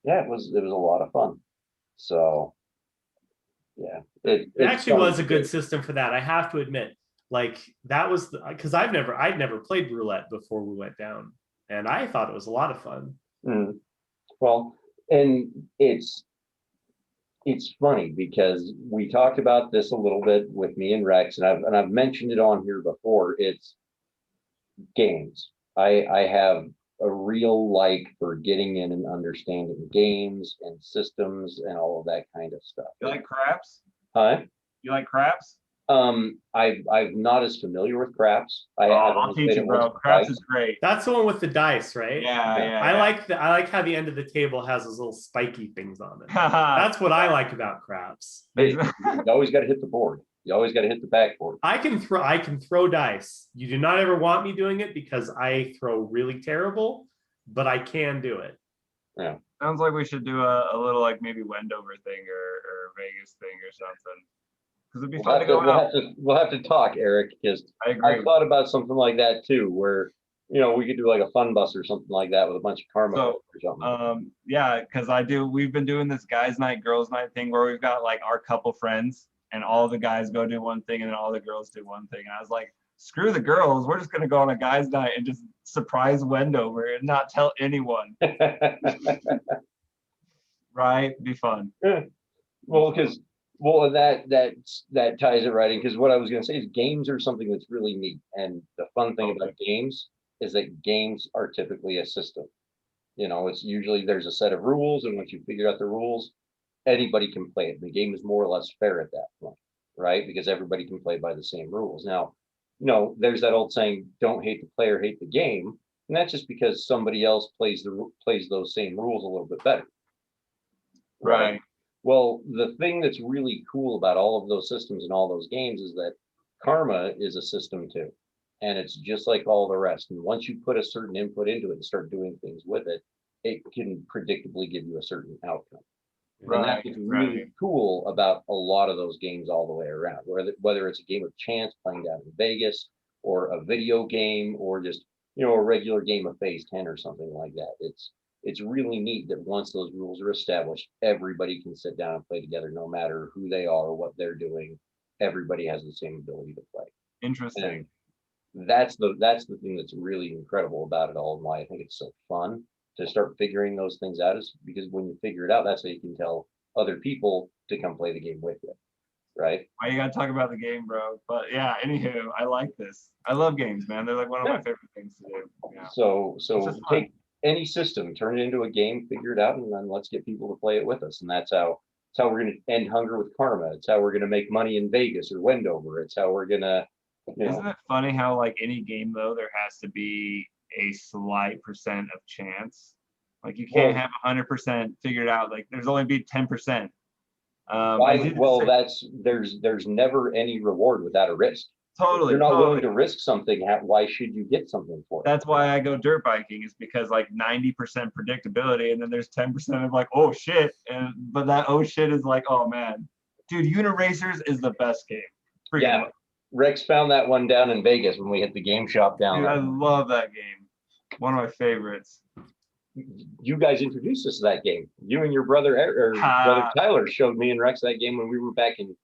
it was a lot of fun. So yeah, it actually was a good system for that. I have to admit, like that was because I'd never played roulette before we went down, and I thought it was a lot of fun. Well, and it's funny because we talked about this a little bit with me and Rex, and I've mentioned it on here before. It's games. I have a real like for getting in and understanding games and systems and all of that kind of stuff. You like craps? Huh? You like craps? I'm not as familiar with craps. I'll teach you, bro. Craps is great. That's the one with the dice, right? Yeah. I like how the end of the table has those little spiky things on it. That's what I like about craps. You always got to hit the board. You always got to hit the backboard. I can throw dice. You do not ever want me doing it because I throw really terrible, but I can do it. Yeah. Sounds like we should do a little like maybe Wendover thing or Vegas thing or something. Because it'd be fun to go out. We'll have to talk, Eric, because I thought about something like that too, where we could do like a fun bus or something like that with a bunch of karma or something. Yeah, because we've been doing this guys' night, girls' night thing where we've got like our couple friends and all the guys go do one thing and then all the girls do one thing. And I was like, screw the girls, we're just gonna go on a guys' night and just surprise Wendover and not tell anyone. Right? Be fun. Yeah. Well, that ties it right in, because what I was going to say is games are something that's really neat, and the fun thing about games is that games are typically a system. It's usually there's a set of rules, and once you figure out the rules, anybody can play it. The game is more or less fair at that point, right? Because everybody can play by the same rules. Now, there's that old saying, "Don't hate the player, hate the game," and that's just because somebody else plays those same rules a little bit better. Right. Well, the thing that's really cool about all of those systems and all those games is that karma is a system too. And it's just like all the rest. And once you put a certain input into it and start doing things with it, it can predictably give you a certain outcome. And that's really cool about a lot of those games all the way around, whether it's a game of chance playing down in Vegas, or a video game or just, a regular game of phase 10 or something like that. It's really neat that once those rules are established, everybody can sit down and play together, no matter who they are or what they're doing. Everybody has the same ability to play. Interesting. And that's the thing that's really incredible about it all, and why I think it's so fun to start figuring those things out, is because when you figure it out, that's how you can tell other people to come play the game with you, right? Why you gotta talk about the game, bro? But yeah, anywho, I like this. I love games, man. They're like one of my favorite things to do. Yeah. So just take any system, turn it into a game, figure it out, and then let's get people to play it with us. And that's how we're going to end hunger with Karma. It's how we're going to make money in Vegas or Wendover. It's how we're going to, Isn't it funny how like any game though, there has to be a slight percent of chance. Like you can't have 100% figured out. Like there's only be 10%. There's never any reward without a risk. Totally. If you're not willing to risk something, why should you get something for it? That's why I go dirt biking, is because like 90% predictability, and then there's 10% of like, oh shit, but that oh shit is like, oh man, dude, Uniracers is the best game. Yeah, Rex found that one down in Vegas when we hit the game shop down there. I love that game. One of my favorites. You guys introduced us to that game. You and your brother brother Tyler showed me and Rex that game when we were back in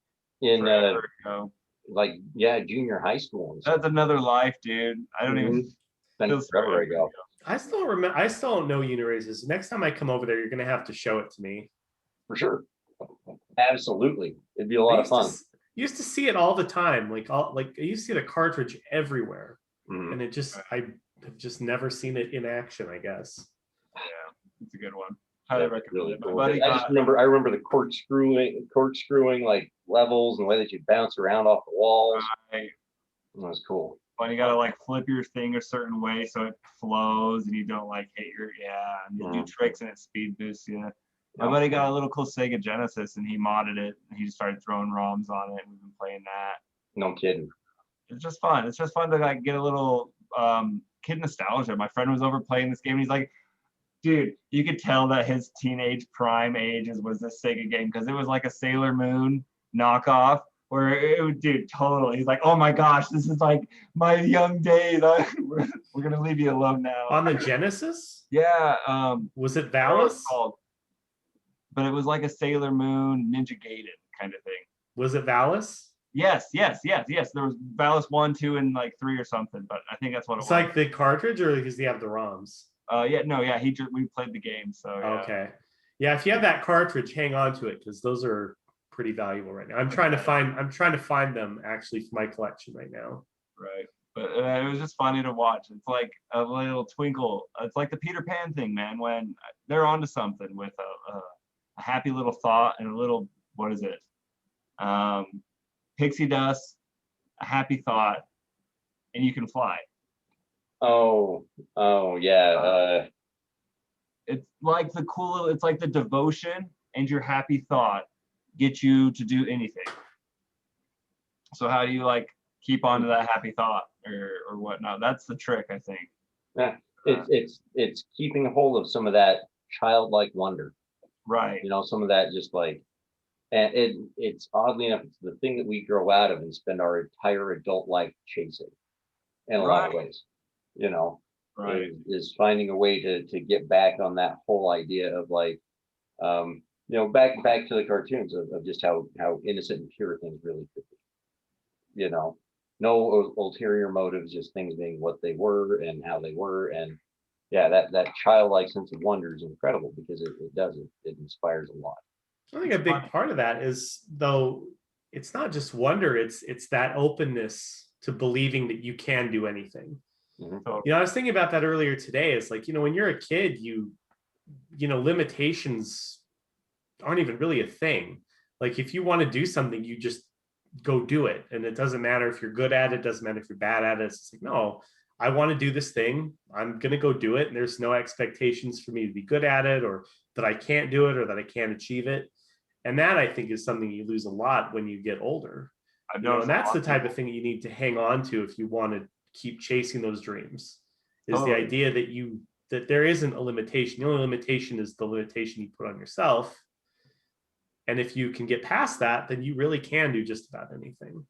junior high school. That's another life, dude. I don't even. Been forever ago. I still remember. I still don't know Uniracers. Next time I come over there, you're gonna have to show it to me. For sure. Absolutely, it'd be a lot of fun. Used to see it all the time. I used to see the cartridge everywhere, and I've just never seen it in action, I guess. Yeah, it's a good one. Highly recommend really it. cool. I remember the corkscrewing like levels and the way that you bounce around off the walls. Right. That was cool. But you gotta like flip your thing a certain way so it flows and you don't like hit your and you do tricks and it speed boosts you. My buddy got a little cool Sega Genesis and he modded it and he just started throwing ROMs on it and we've been playing that. No kidding. It's just fun. It's just fun to like get a little kid nostalgia. My friend was over playing this game and he's like, dude, you could tell that his teenage prime age was this Sega game because it was like a Sailor Moon knockoff where it would, dude, totally. He's like, oh my gosh, this is like my young days. We're gonna leave you alone now. On the Genesis? Yeah. Was it Valis? But it was like a Sailor Moon Ninja Gaiden kind of thing. Was it Valis? Yes. There was Valis 1, 2, and like 3 or something, but I think that's what it was. It's like the cartridge, or does he have the ROMs? We played the game, so yeah. Okay. Yeah, if you have that cartridge, hang on to it because those are pretty valuable right now. I'm trying to find them actually for my collection right now. Right. But it was just funny to watch. It's like a little twinkle. It's like the Peter Pan thing, man, when they're onto something with a happy little thought and a little, what is it? Pixie dust, a happy thought, and you can fly. Oh yeah. It's like it's like the devotion and your happy thought get you to do anything. So how do you like keep on to that happy thought or whatnot? That's the trick, I think. Yeah, it's keeping a hold of some of that childlike wonder. Right. Some of that just like, and it's oddly enough, it's the thing that we grow out of and spend our entire adult life chasing in a lot of ways. Right. Is finding a way to get back on that whole idea of like, back to the cartoons of just how innocent and pure things really could be. No ulterior motives, just things being what they were and how they were. And yeah, that childlike sense of wonder is incredible because it inspires a lot. I think a big part of that is, though, it's not just wonder, it's that openness to believing that you can do anything. Mm-hmm. I was thinking about that earlier today. It's like, when you're a kid, limitations aren't even really a thing. Like if you want to do something, you just go do it. And it doesn't matter if you're good at it, doesn't matter if you're bad at it. It's like, no, I want to do this thing. I'm going to go do it. And there's no expectations for me to be good at it or that I can't do it or that I can't achieve it. And that, I think, is something you lose a lot when you get older. And that's the type of thing you need to hang on to if you want to keep chasing those dreams, is the idea that there isn't a limitation. The only limitation is the limitation you put on yourself. And if you can get past that, then you really can do just about anything.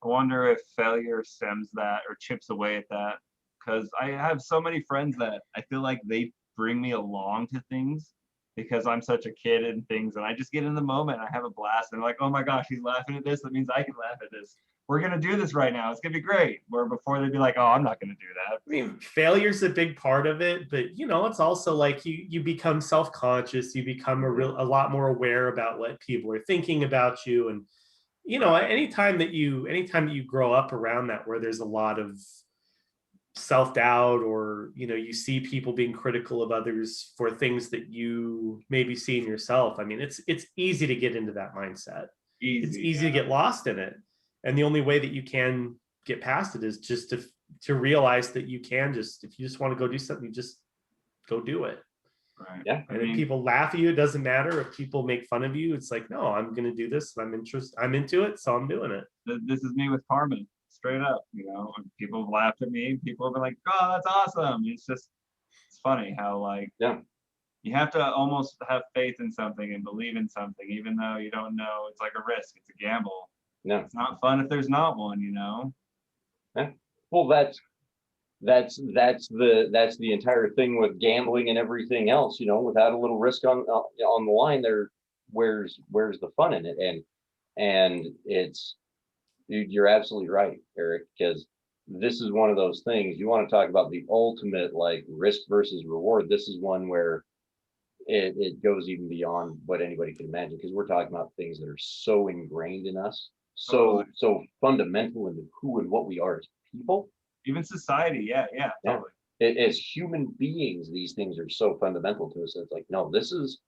I wonder if failure stems that or chips away at that. Because I have so many friends that I feel like they bring me along to things because I'm such a kid and things, and I just get in the moment. I have a blast, and they're like, "Oh my gosh, he's laughing at this. That means I can laugh at this. We're gonna do this right now. It's gonna be great." Where before they'd be like, "Oh, I'm not gonna do that." I mean, failure's a big part of it, but it's also like you become self-conscious. You become a lot more aware about what people are thinking about you, and anytime that you grow up around that, where there's a lot of self-doubt, or you see people being critical of others for things that you maybe see in yourself. I mean, it's easy to get into that mindset. It's easy to get lost in it, and the only way that you can get past it is just to realize that you can just, if you just want to go do something, you just go do it. Right. Yeah. And if people laugh at you, it doesn't matter. If people make fun of you, it's like, no, I'm going to do this. I'm into it, so I'm doing it. This is me with Karma. Straight up, people have laughed at me. People have been like, "Oh, that's awesome." It's funny how like you have to almost have faith in something and believe in something, even though you don't know. It's like a risk. It's a gamble. No, it's not fun if there's not one. Yeah. Well, that's the entire thing with gambling and everything else. Without a little risk on the line, where's the fun in it? And it's. Dude, you're absolutely right, Eric, because this is one of those things. You want to talk about the ultimate like risk versus reward. This is one where it goes even beyond what anybody can imagine, because we're talking about things that are so ingrained in us, so fundamental into who and what we are as people. Even society, yeah, totally. As human beings, these things are so fundamental to us. It's like, no, this is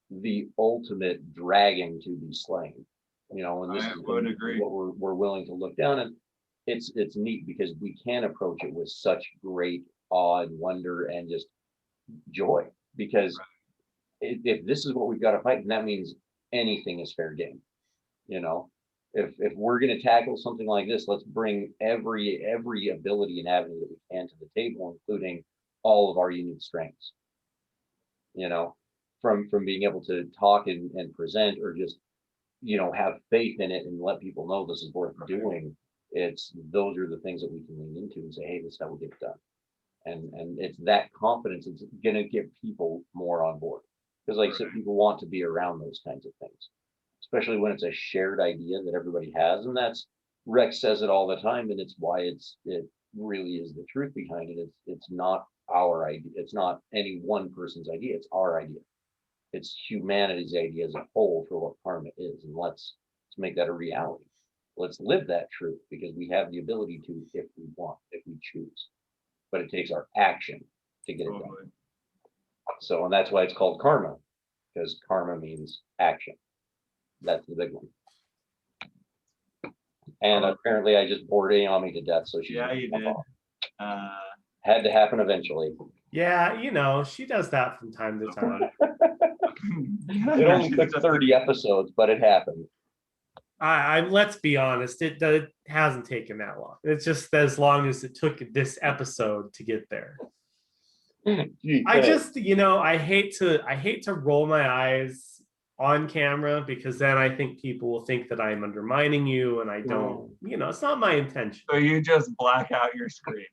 the ultimate dragon to be slain. And this is what we're willing to look down, and it's neat because we can approach it with such great awe and wonder and just joy, because if this is what we've got to fight, then that means anything is fair game. If we're going to tackle something like this, let's bring every ability and avenue that we can to the table, including all of our unique strengths. From being able to talk and present, or just have faith in it and let people know this is worth doing. Those are the things that we can lean into and say, hey, this is how we get it done. And it's that confidence that's going to get people more on board, because like I said, people want to be around those kinds of things, especially when it's a shared idea that everybody has. And that's, Rex says it all the time, and it's why it really is the truth behind it. It's not our idea. It's not any one person's idea. It's our idea. It's humanity's idea as a whole for what karma is, and let's make that a reality. Let's live that truth, because we have the ability to, if we want, if we choose. But it takes our action to get it done. So, and that's why it's called karma, because karma means action. That's the big one. And apparently, I just bored Ayami to death, so she. Yeah, you did. Had to happen eventually. Yeah, she does that from time to time. It only took 30 episodes, but it happened. Let's be honest, it hasn't taken that long. It's just as long as it took this episode to get there. I just, I hate to roll my eyes on camera, because then I think people will think that I'm undermining you, and I don't. It's not my intention. So you just black out your screen.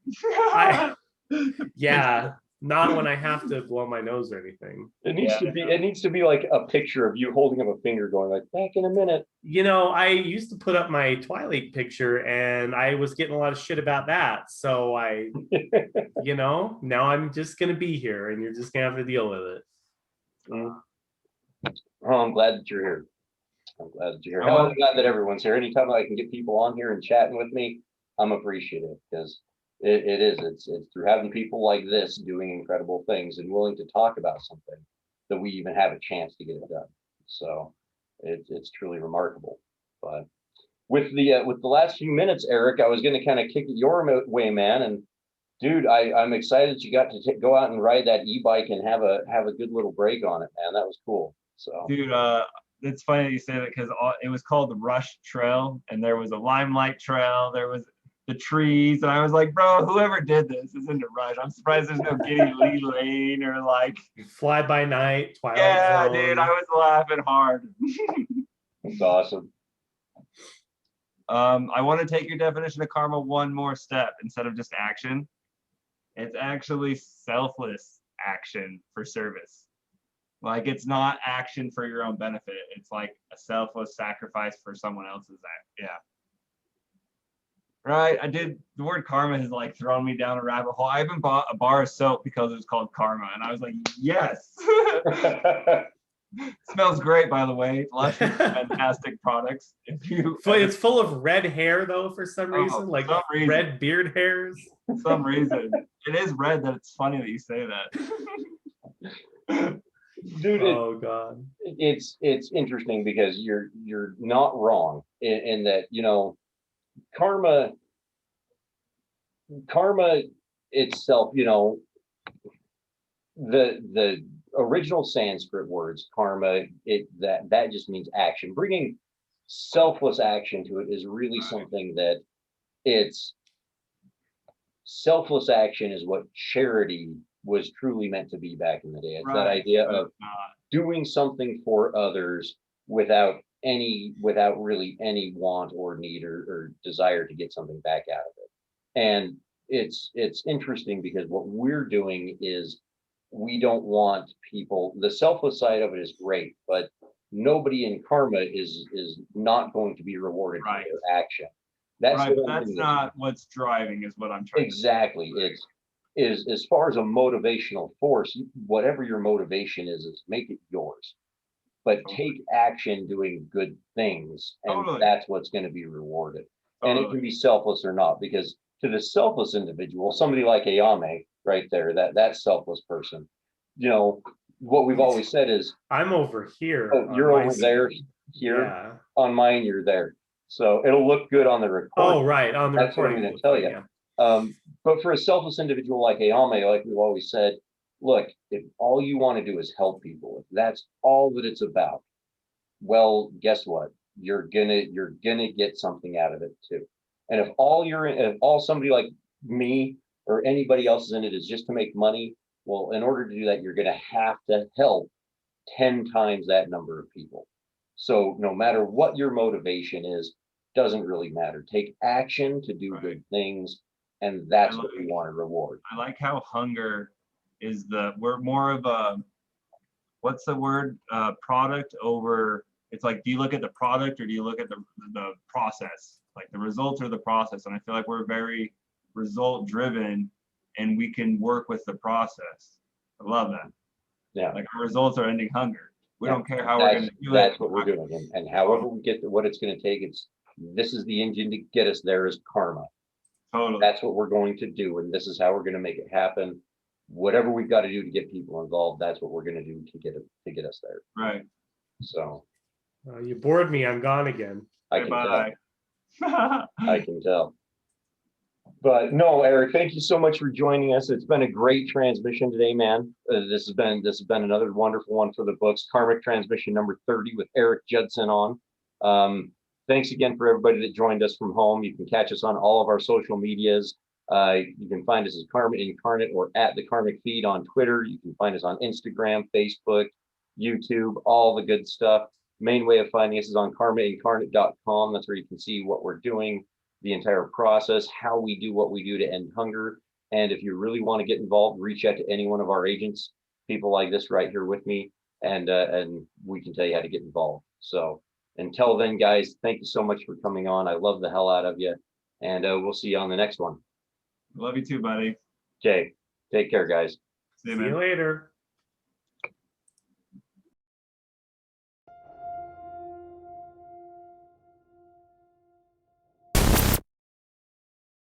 Yeah. Not when I have to blow my nose or anything. It needs to be like a picture of you holding up a finger going like, back in a minute. I used to put up my Twilight picture, and I was getting a lot of shit about that. So I, now I'm just going to be here, and you're just going to have to deal with it. Oh, I'm glad that you're here. I'm glad that everyone's here. Anytime I can get people on here and chatting with me, I'm appreciative, because it's through having people like this doing incredible things and willing to talk about something that we even have a chance to get it done. So it's truly remarkable. But with the last few minutes, Eric, I was going to kind of kick it your way, man. And dude, I'm excited you got to go out and ride that e-bike and have a good little break on it, man. That was cool. So dude, it's funny that you say that, because it was called the Rush Trail, and there was a Limelight Trail, there was the trees, and I was like, bro, whoever did this is into Rush. I'm surprised there's no Giddy Lee Lane or like Fly By Night, Twilight Zone. Zone. Dude, I was laughing hard. That's awesome. I want to take your definition of karma one more step. Instead of just action, it's actually selfless action for service. Like, it's not action for your own benefit. It's like a selfless sacrifice for someone else's act. Yeah. Right. The word karma has like thrown me down a rabbit hole. I even bought a bar of soap because it was called Karma. And I was like, yes. Smells great, by the way. Lush has fantastic products. It's full of red hair though, for some reason, like some reason. red beard hairs. For some reason. It is red. That it's funny that you say that. Dude, oh God. It's interesting because you're not wrong in that, you know, karma itself, you know, the original Sanskrit words karma, that just means action. Bringing selfless action to it is really something that it's selfless action is what charity was truly meant to be back in the day. It's that idea of doing something for others without really any want or need or desire to get something back out of it. And it's interesting because what we're doing is we don't want people, the selfless side of it is great, but nobody in karma is not going to be rewarded for their action. That's not what's driving, is what I'm trying exactly. to say. Is as far as a motivational force, whatever your motivation is make it yours. But take action doing good things, and that's what's going to be rewarded. And it can be selfless or not, because to the selfless individual, somebody like Ayame right there, that selfless person, you know, what we've always said is, I'm over here. Oh, you're over there, here. Yeah. On mine, you're there. So it'll look good on the recording. Oh, right. On the That's recording. What I'm going to tell you. Yeah. But for a selfless individual like Ayame, like we've always said, look, if all you want to do is help people, if that's all that it's about, well, guess what? You're gonna get something out of it too. And if all somebody like me or anybody else is in it is just to make money, well, in order to do that, you're gonna have to help 10 times that number of people. So no matter what your motivation is, doesn't really matter. Take action to do good things, and that's what we want to reward. I like how hunger is we're more of a, what's the word, product over, it's like, do you look at the product or do you look at the process, like the results or the process? And I feel like we're very result driven, and we can work with the process. I love that. Yeah, like our results are ending hunger. We don't care how we're going to do it. That's what we're doing, and however we get to what it's going to take, this is the engine to get us there, is karma. Totally. That's what we're going to do, and this is how we're going to make it happen. Whatever we've got to do to get people involved, that's what we're going to do to get us there. Right. So. You bored me. I'm gone again. I can tell. I can tell. But no, Eric, thank you so much for joining us. It's been a great transmission today, man. This has been another wonderful one for the books. Karmic transmission number 30 with Eric Judson on. Thanks again for everybody that joined us from home. You can catch us on all of our social medias. You can find us as Karma Incarnate or at the Karmic Feed on Twitter. You can find us on Instagram, Facebook, YouTube, all the good stuff. Main way of finding us is on karmaincarnate.com. That's where you can see what we're doing, the entire process, how we do what we do to end hunger. And if you really want to get involved, reach out to any one of our agents, people like this right here with me, and we can tell you how to get involved. So until then, guys, thank you so much for coming on. I love the hell out of you, and we'll see you on the next one. Love you too, buddy. Okay, take care, guys. See you later.